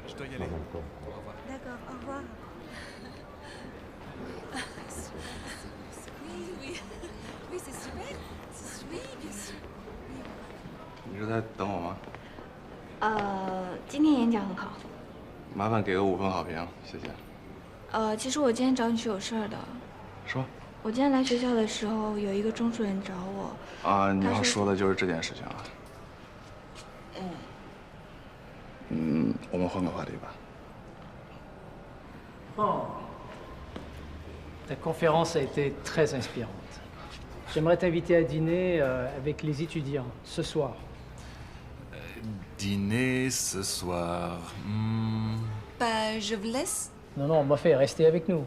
Je dois y aller. Au revoir. D'accord, au revoir. Oui, c'est super. Oui, bien sûr. 你是在等我吗？今天演讲很好。麻烦给个5分好评，谢谢。其实我今天找你是有事儿的。说。我今天来学校的时候，有一个中书人找我。啊，你要说的就是这件事情啊。我们换个话题吧。Oh. Ta conférence a été très inspirante. J'aimerais t'inviter à dîner avec les étudiants ce soir. Dîner ce soir. Bah, je vous laisse. Non, m'a fait rester avec nous.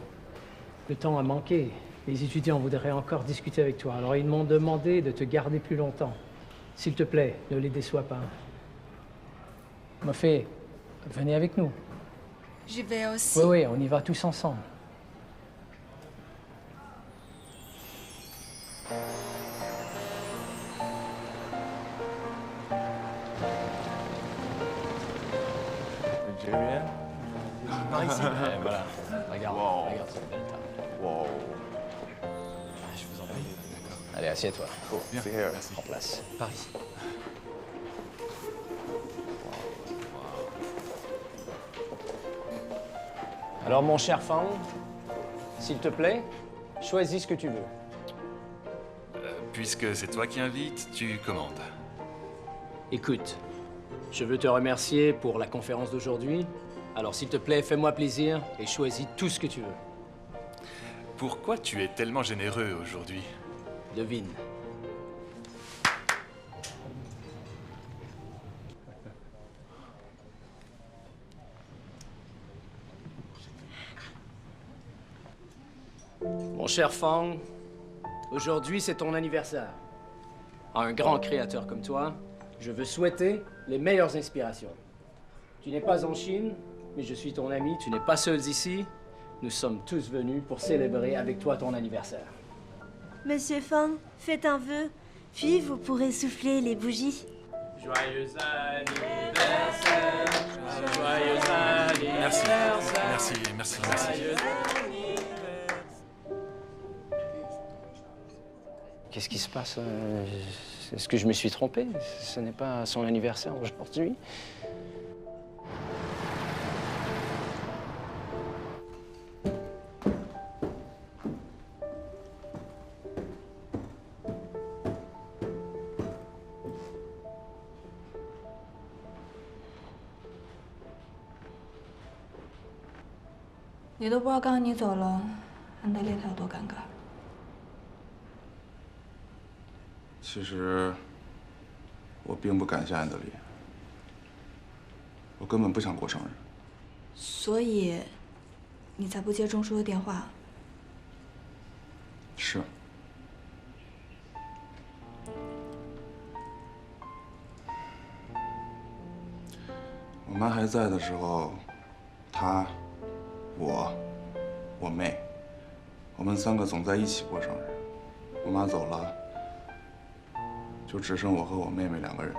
Le temps a manqué. Les étudiants voudraient encore discuter avec toi. Alors ils m'ont demandé de te garder plus longtemps. S'il te plaît, ne les déçois pas. M'a fait, venez avec nous. Je vais aussi. Oui, on y va tous ensemble. Tu veux bien? Par ici. Voilà. Regarde, Wow. regarde cette belle table. Wow. Je vous en prie. Allez, assieds-toi. Cool. Bien. C'est here. Merci. En place. Par ici. Alors mon cher Fang, s'il te plaît, choisis ce que tu veux. Puisque c'est toi qui invites, tu commandes. Écoute, je veux te remercier pour la conférence d'aujourd'hui. Alors s'il te plaît, fais-moi plaisir et choisis tout ce que tu veux. Pourquoi tu es tellement généreux aujourd'hui? Devine. Mon cher Fang, aujourd'hui c'est ton anniversaire. À un grand créateur comme toi, je veux souhaiter les meilleures inspirations. Tu n'es pas en Chine, mais je suis ton ami, tu n'es pas seul ici. Nous sommes tous venus pour célébrer avec toi ton anniversaire. Monsieur Fang, faites un vœu, puis vous pourrez souffler les bougies. Joyeux anniversaire, joyeux anniversaire. Merci. Qu'est-ce qui se passe? Est-ce que je me suis trompé? Ce n'est pas son anniversaire aujourd'hui?你都不知道刚刚你走了，安德烈他有多尴尬。其实，我并不感谢安德烈，我根本不想过生日。所以，你才不接钟书的电话。是。我妈还在的时候，她、我妹，我们3个总在一起过生日。我妈走了，就只剩我和我妹妹2个人。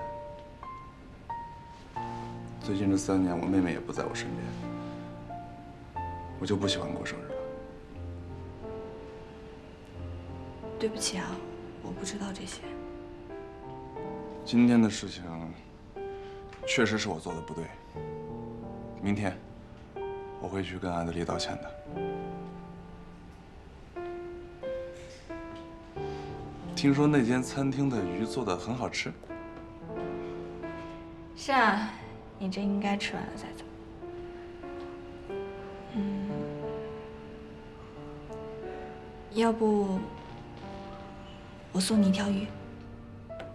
最近这3年，我妹妹也不在我身边，我就不喜欢过生日了。对不起啊，我不知道这些。今天的事情，确实是我做的不对。明天，我会去跟安德烈道歉的。听说那间餐厅的鱼做的很好吃。是啊，你真应该吃完了再走。要不我送你一条鱼？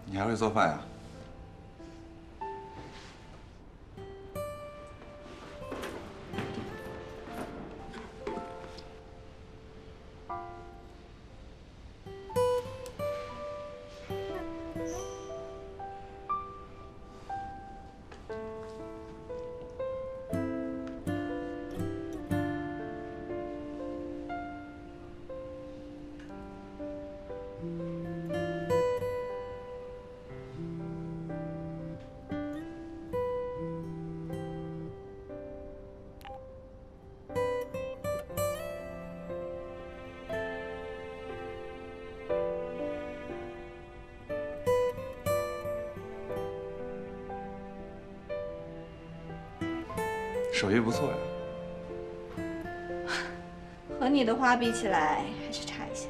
你还会做饭呀？手艺不错呀。和你的花比起来，还是差一些。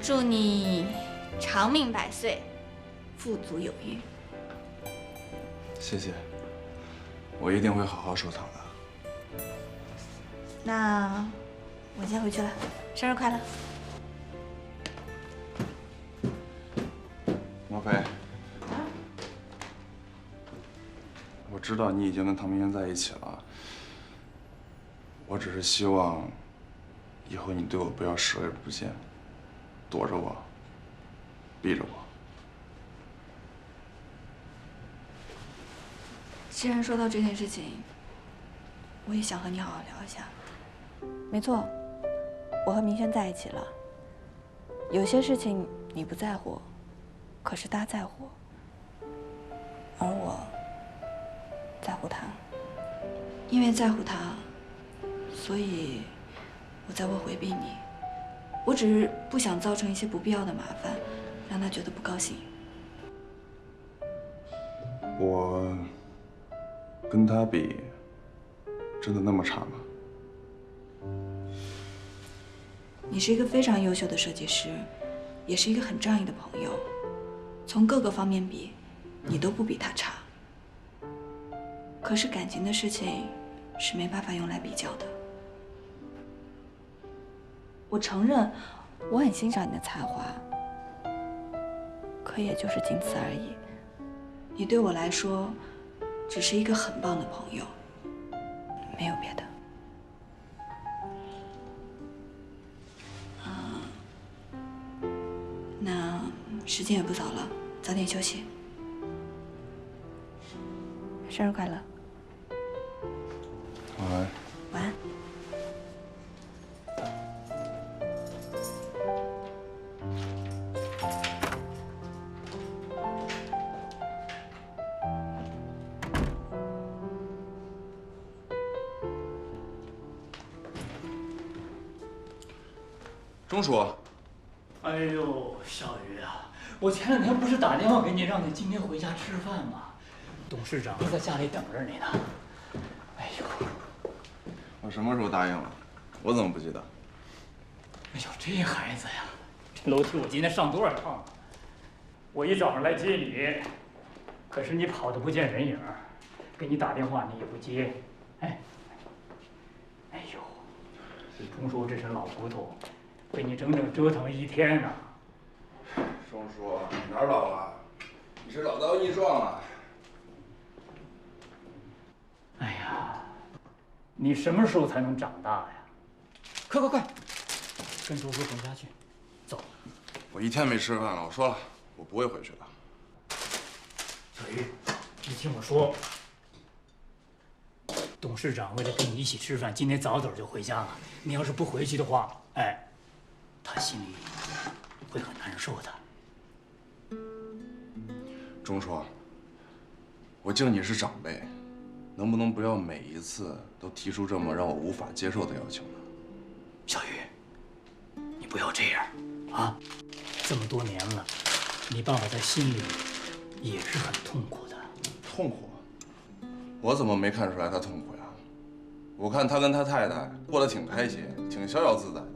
祝你长命百岁，富足有余。谢谢，我一定会好好收藏的。那我先回去了，生日快乐！莫非，我知道你已经跟唐明轩在一起了，我只是希望以后你对我不要视而不见。躲着我，避着我。既然说到这件事情，我也想和你好好聊一下。没错，我和明轩在一起了。有些事情你不在乎，可是他在乎，而我在乎他。因为在乎他，所以我才会回避你。我只是不想造成一些不必要的麻烦，让他觉得不高兴。我跟他比，真的那么差吗？你是一个非常优秀的设计师，也是一个很仗义的朋友，从各个方面比，你都不比他差。可是感情的事情是没办法用来比较的。我承认，我很欣赏你的才华，可也就是仅此而已。你对我来说，只是一个很棒的朋友，没有别的。那时间也不早了，早点休息。生日快乐！晚安。晚安。钟叔，哎呦，小鱼啊，我前两天不是打电话给你，让你今天回家吃饭吗？董事长在家里等着你呢。哎呦，我什么时候答应了？我怎么不记得？哎呦，这孩子呀，这楼梯我今天上多少趟了？我一早上来接你，可是你跑得不见人影，给你打电话你也不接。哎呦，这钟叔这身老骨头。被你整整折腾一天呢。钟叔，你哪儿老了？你是老当益壮啊！哎呀，你什么时候才能长大呀？快，跟周叔回家去，走。我一天没吃饭了，我说了，我不会回去的。小鱼，你听我说，董事长为了跟你一起吃饭，今天早就回家了。你要是不回去的话，哎。他心里会很难受的。钟叔，我敬你是长辈，能不能不要每一次都提出这么让我无法接受的要求呢？小鱼，你不要这样啊！这么多年了，你爸爸在心里也是很痛苦的。痛苦？我怎么没看出来他痛苦呀？我看他跟他太太过得挺开心，挺逍遥自在的。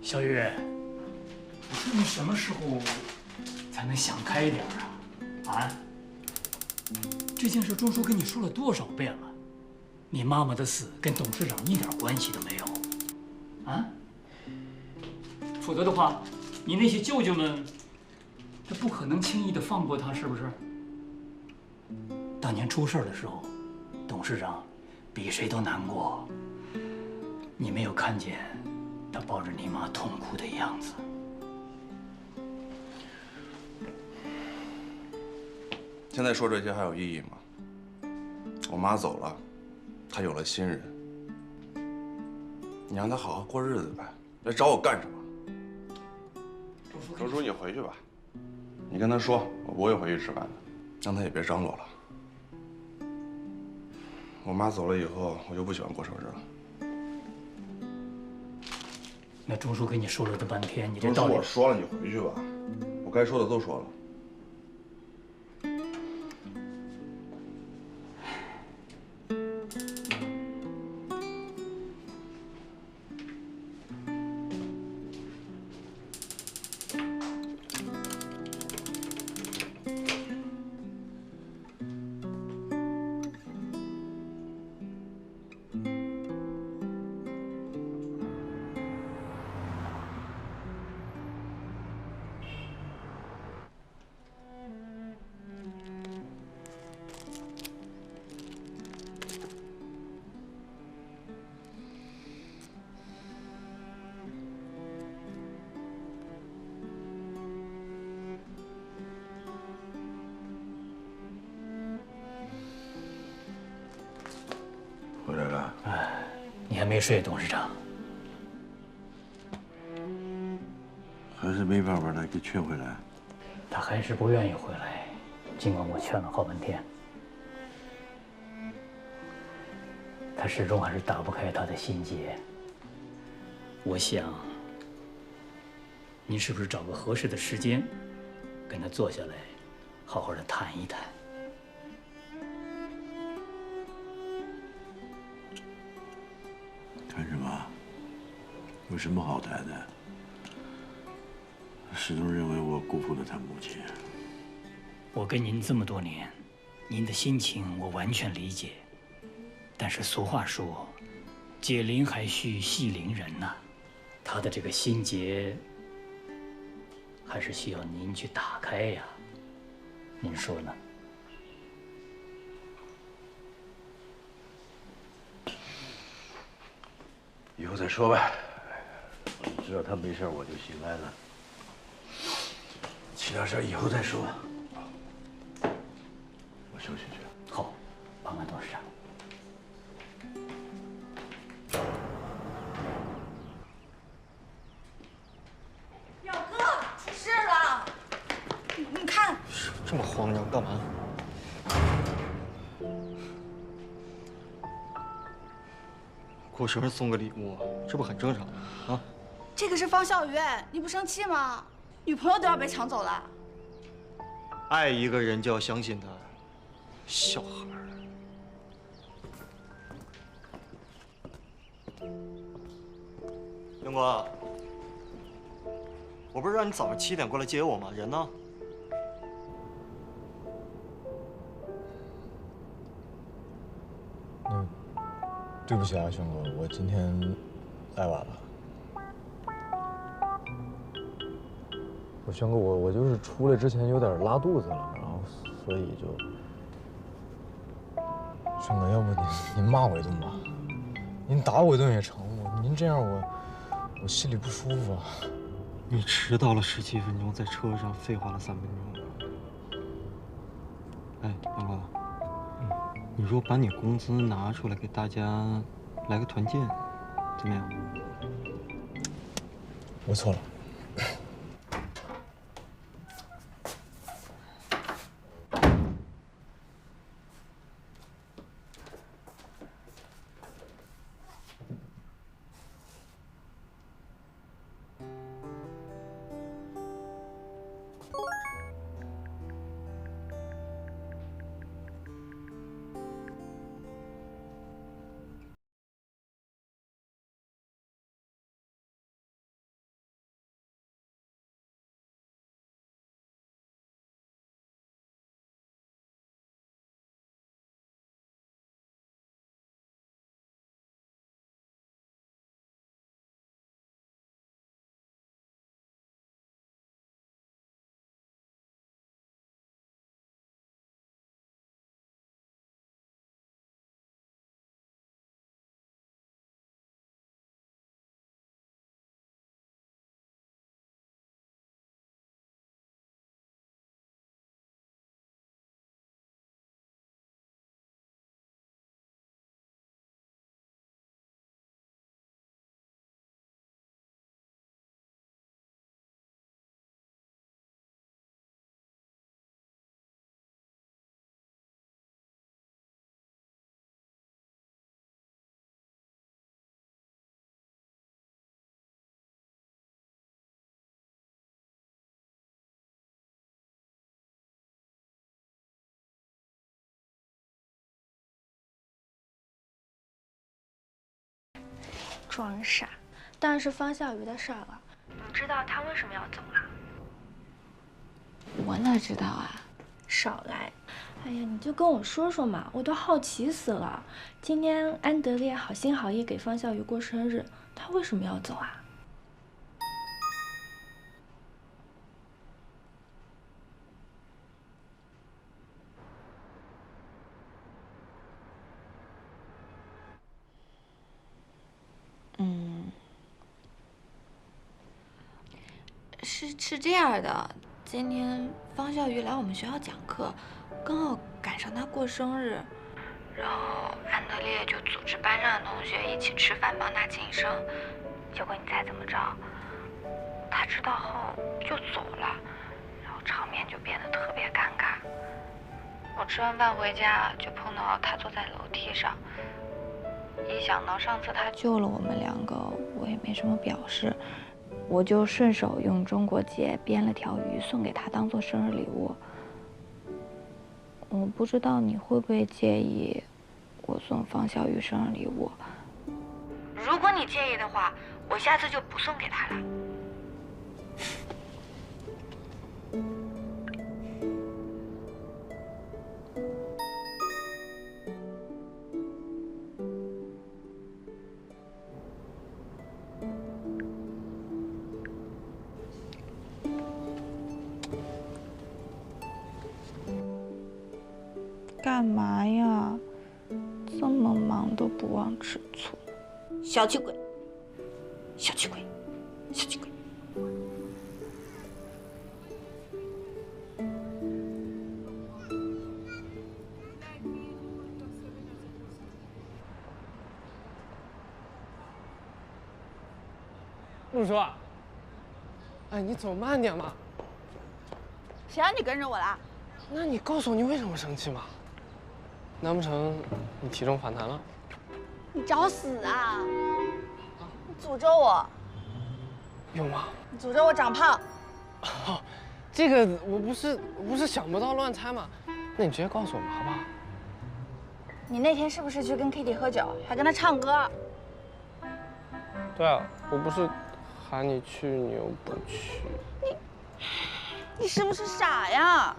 小雨，你说你什么时候才能想开一点啊？啊？这件事钟叔跟你说了多少遍了？你妈妈的死跟董事长一点关系都没有，啊？否则的话，你那些舅舅们这不可能轻易的放过他，是不是？当年出事的时候，董事长比谁都难过。你没有看见他抱着你妈痛哭的样子。现在说这些还有意义吗？我妈走了，她有了新人，你让她好好过日子呗，来找我干什么？周叔，你回去吧，你跟她说，我不会回去吃饭的，让她也别张罗了。我妈走了以后，我就不喜欢过生日了。那钟叔跟你说了这半天，你这周叔，道理我说了，你回去吧，我该说的都说了。回来了。你还没睡，董事长？还是没法把他给劝回来。他还是不愿意回来，尽管我劝了好半天，他始终还是打不开他的心结。我想，您是不是找个合适的时间，跟他坐下来，好好的谈一谈？谈什么？有什么好谈的？始终认为我辜负了他母亲。我跟您这么多年，您的心情我完全理解。但是俗话说，解铃还须系铃人呐，他的这个心结，还是需要您去打开呀。您说呢？以后再说吧。知道他没事，我就心安了。其他事以后再说。我休息去。好，帮安董事长。表哥，出事了！你看，这么慌张干嘛？过生日送个礼物，这不很正常吗？啊！这个是方小鱼，你不生气吗？女朋友都要被抢走了。爱一个人就要相信他，小孩儿。英国，我不是让你早上7点过来接我吗？人呢？对不起啊，轩哥，我今天来晚了。轩哥，我就是出来之前有点拉肚子了，然后所以就……轩哥，要不您骂我一顿吧，您打我一顿也成，您这样我心里不舒服啊。你迟到了17分钟，在车上废话了3分钟。哎，杨哥，你说把你工资拿出来给大家来个团建，怎么样？我错了。装傻，当然是方笑瑜的事儿了。你知道他为什么要走了？我哪知道啊？少来！哎呀，你就跟我说说嘛，我都好奇死了。今天安德烈好心好意给方笑瑜过生日，他为什么要走啊？是这样的，今天方笑瑜来我们学校讲课，刚好赶上他过生日，然后安德烈就组织班上的同学一起吃饭帮他庆生。结果你猜怎么着？他知道后就走了，然后场面就变得特别尴尬。我吃完饭回家就碰到他坐在楼梯上，一想到上次他救了我们2个，我也没什么表示。我就顺手用中国结编了条鱼送给他当做生日礼物。我不知道你会不会介意我送方笑瑜生日礼物。如果你介意的话，我下次就不送给他了。干嘛呀？这么忙都不忘吃醋，小气鬼！小气鬼！小气鬼！陆叔，哎，你走慢点嘛。谁让你跟着我啦？那你告诉我你为什么生气嘛？难不成你体重反弹了？你找死啊！你诅咒我！有吗？你诅咒我长胖。哦，这个我不是想不到乱猜嘛。那你直接告诉我们好不好？你那天是不是去跟 Kitty 喝酒，还跟她唱歌？对啊，我不是喊你去，你又不去。你是不是傻呀？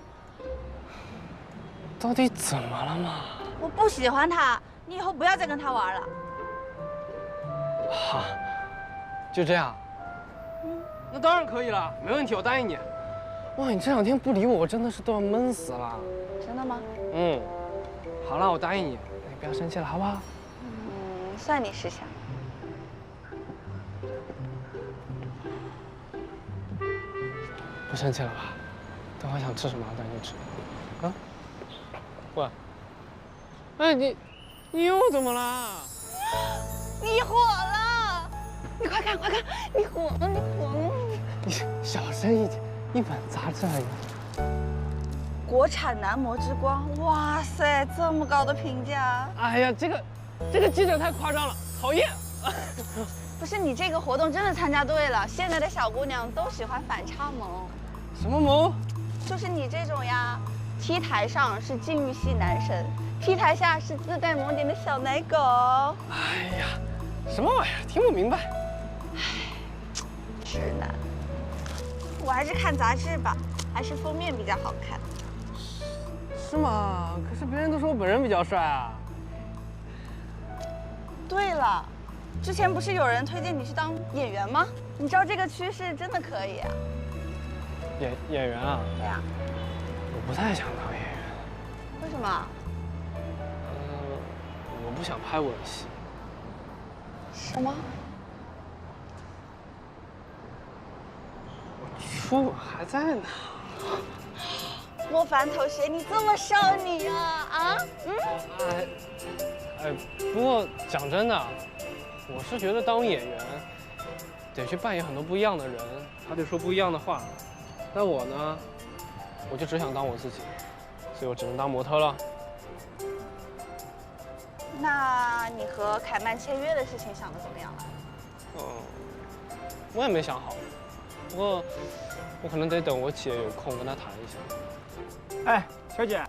到底怎么了嘛？我不喜欢他，你以后不要再跟他玩了。好，就这样。那当然可以了，没问题，我答应你。哇，你这2天不理我，我真的是都要闷死了。真的吗？嗯。好了，我答应你，你不要生气了，好不好？算你识相。不生气了吧？等会想吃什么带你去吃。啊？喂。哎，你又怎么了？你火了！你快看，快看，你火了，你火了！你小声一点，一本杂志而已。国产男模之光，哇塞，这么高的评价！哎呀，这个记者太夸张了，讨厌！不是你这个活动真的参加对了，现在的小姑娘都喜欢反差萌。什么萌？就是你这种呀，T台上是禁欲系男神，T台下是自带萌点的小奶狗。哎呀，什么玩意儿？听不明白。唉，直男。我还是看杂志吧，还是封面比较好看。是吗？可是别人都说我本人比较帅啊。对了，之前不是有人推荐你去当演员吗？你知道这个趋势真的可以啊。演员啊？对啊。我不太想当演员。为什么？我不想拍吻戏。什么？我初吻还在呢。莫凡同学，你这么少女啊？啊？不过讲真的，我是觉得当演员得去扮演很多不一样的人，还得说不一样的话。但我呢，我就只想当我自己，所以我只能当模特了。那你和凯曼签约的事情想得怎么样了？我也没想好，不过我可能得等我姐有空跟她谈一下。哎，小姐，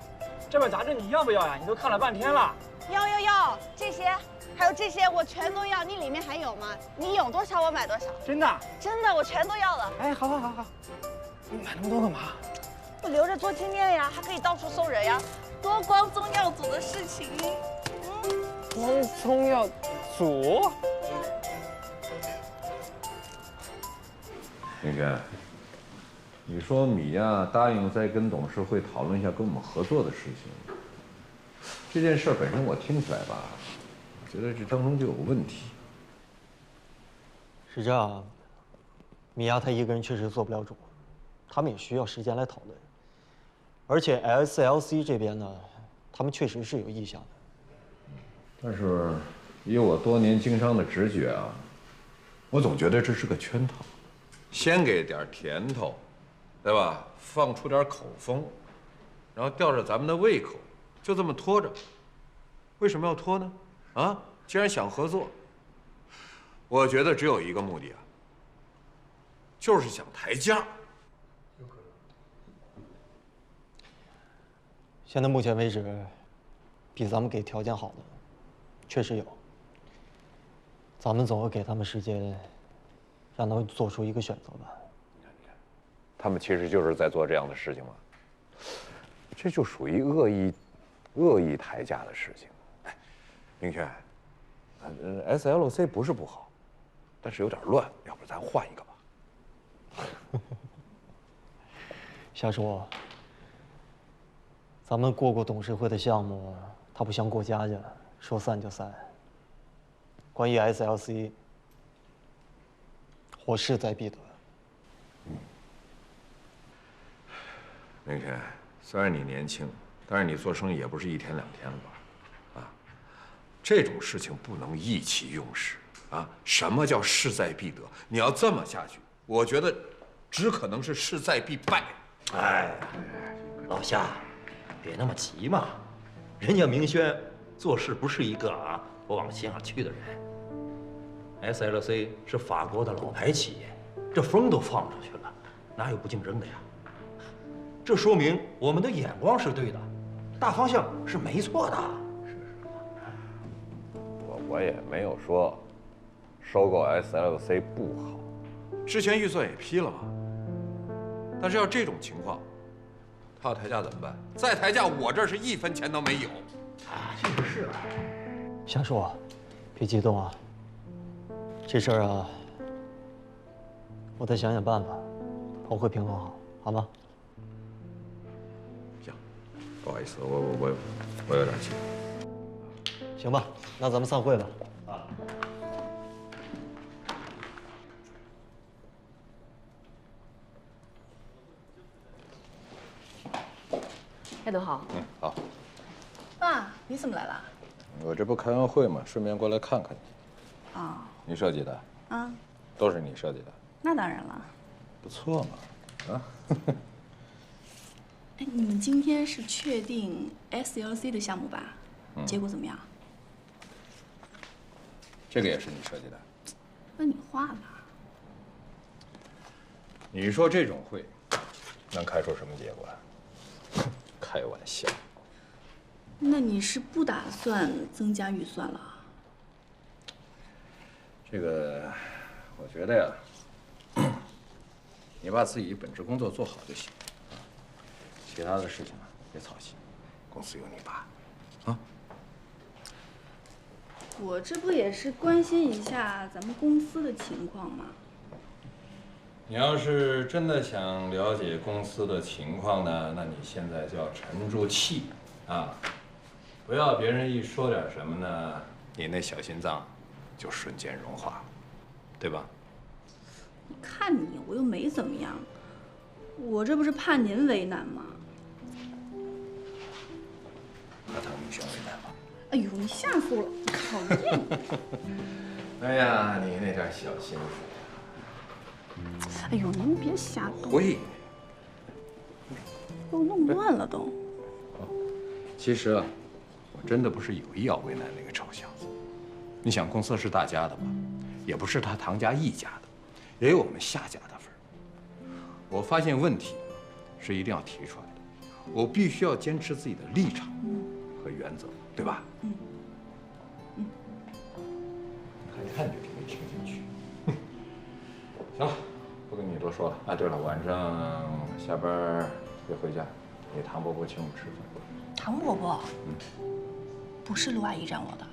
这本杂志你要不要呀？你都看了半天了。要，这些还有这些我全都要。你里面还有吗？你有多少我买多少。真的？真的，我全都要了。哎，好，你买那么多干嘛？我留着做纪念呀，还可以到处送人呀，多光宗耀祖的事情。光宗耀祖？明轩，你说米娅答应再跟董事会讨论一下跟我们合作的事情，这件事本身我听起来吧，我觉得这当中就有问题。是这样，米娅她一个人确实做不了主，他们也需要时间来讨论。而且 SLC 这边呢，他们确实是有意向的。但是以我多年经商的直觉啊，我总觉得这是个圈套。先给点甜头，对吧？放出点口风，然后吊着咱们的胃口，就这么拖着。为什么要拖呢？啊，既然想合作，我觉得只有一个目的啊，就是想抬价。现在目前为止，比咱们给条件好的，确实有。咱们总要给他们时间。让他们做出一个选择吧。他们其实就是在做这样的事情嘛，这就属于恶意抬价的事情。哎，明轩，SLC 不是不好，但是有点乱，要不咱换一个吧？夏叔，咱们过董事会的项目，它不像过家家，说散就散。关于 SLC。我势在必得。明轩，虽然你年轻，但是你做生意也不是一天两天了吧？啊，这种事情不能意气用事啊！什么叫势在必得？你要这么下去，我觉得只可能是势在必败。哎，老夏，别那么急嘛，人家明轩做事不是一个不往心上去的人。SLC 是法国的老牌企业，这风都放出去了，哪有不竞争的呀？这说明我们的眼光是对的，大方向是没错的。我也没有说收购 SLC 不好，之前预算也批了嘛。但是要这种情况，他要抬价怎么办？再抬价，我这是1分钱都没有。确实是。夏叔，别激动啊。这事儿啊，我再想想办法，我会平衡好，好吗？行，不好意思，我有点急。行吧，那咱们散会吧。啊。叶董好。好。爸，你怎么来了？我这不开完会嘛，顺便过来看看你。啊。你设计的？啊。都是你设计的？那当然了。不错嘛，啊。哎，你们今天是确定 SLC 的项目吧？结果怎么样？这个也是你设计的？那你画吧。你说这种会能开出什么结果？开玩笑。那你是不打算增加预算了？这个，我觉得呀，你把自己本职工作做好就行，其他的事情啊别操心，公司有你爸，啊。我这不也是关心一下咱们公司的情况吗？你要是真的想了解公司的情况呢，那你现在就要沉住气啊，不要别人一说点什么呢，你那小心脏就瞬间融化了，对吧？看你，我又没怎么样，我这不是怕您为难吗？怕唐明轩为难吗？哎呦，你吓死我了！讨厌你！哎呀，你那点小心思。哎呦，您别瞎动！会。给我弄乱了都。其实啊，我真的不是有意要为难那个臭小子。你想，公司是大家的嘛，也不是他唐家一家的，也有我们夏家的份儿。我发现问题是一定要提出来的，我必须要坚持自己的立场和原则，对吧？行了，不跟你多说了。啊，对了，晚上下班别回家，给唐伯伯请我们吃饭。唐伯伯，不是陆阿姨让我的。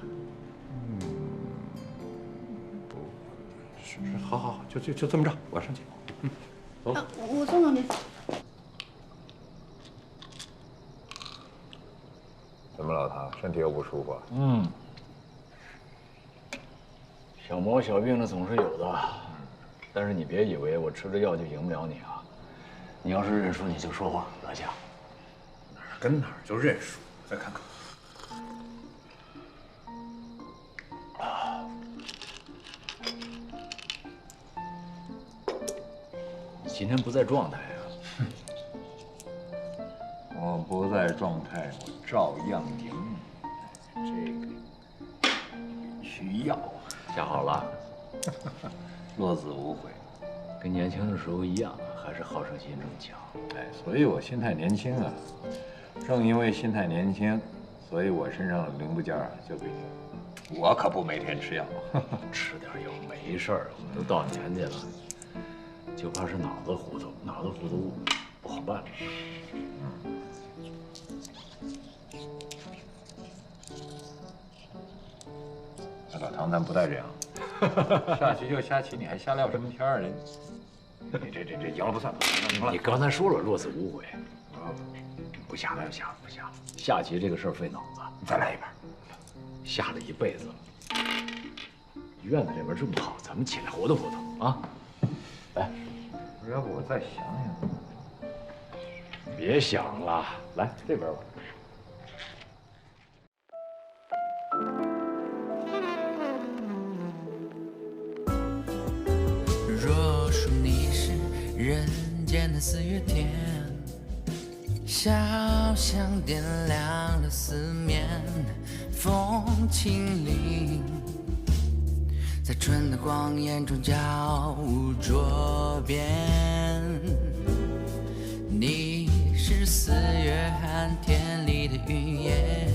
是，好，就这么着，我上去。走。我坐旁边。怎么老唐，身体又不舒服？小毛小病的总是有的，但是你别以为我吃了药就赢不了你啊！你要是认输，你就说话，老夏。哪儿跟哪儿就认输，再看看。你今天不在状态啊？我不在状态，我照样赢。这个需要下好了，落子无悔，跟年轻的时候一样，还是好胜心这么强。哎，所以我心态年轻啊。正因为心态年轻，所以我身上的零部件就比你。我可不每天吃药，吃点药没事儿，我们都到年纪了，就怕是脑子糊涂，脑子糊涂不好办。老唐，咱不带这样，下棋就下棋，你还瞎聊什么天儿？你这赢了不算，赢了。你刚才说了落子无悔，不下了，下棋这个事儿费脑子，再来一盘。下了一辈子了，院子里边这么好，咱们起来活动活动啊！来，要不我再想想。别想了，来这边吧。若说你是人间的四月天，小巷点亮了四面，风轻灵，在春的光艳中交舞捉边。你是四月寒天里的云烟，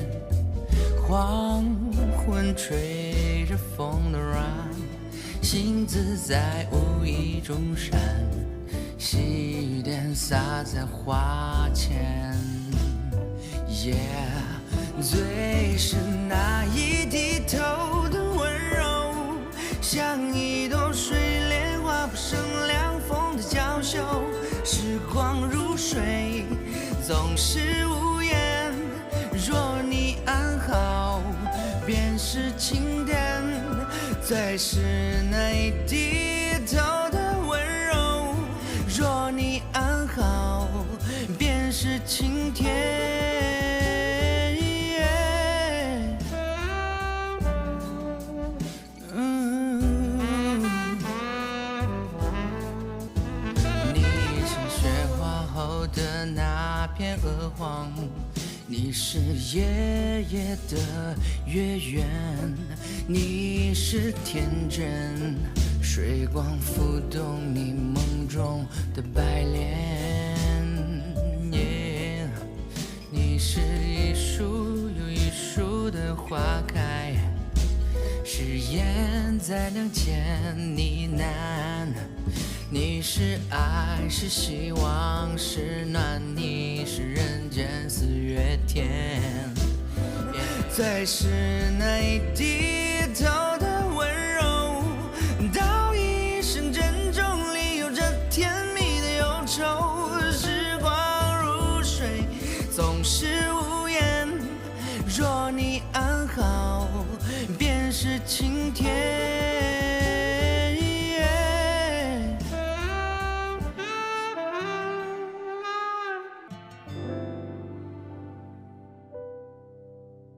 黄昏吹着风的软，星子在无意中闪，细雨点洒在花前。最是那一低头的温柔，像一朵水莲花，不胜凉风的娇羞。时光如水，总是无言。若你安好，便是晴天。最是那一低头的温柔，若你安好，便是晴天。鹅黄，你是夜夜的月圆，你是天真，水光浮动你梦中的白莲。你是一树又一树的花开，誓言在梁间呢喃。你是爱，是希望，是暖，你是人间四月天。最是那一低头的温柔，道一声珍重里有着甜蜜的忧愁。时光如水，总是无言。若你安好，便是晴天。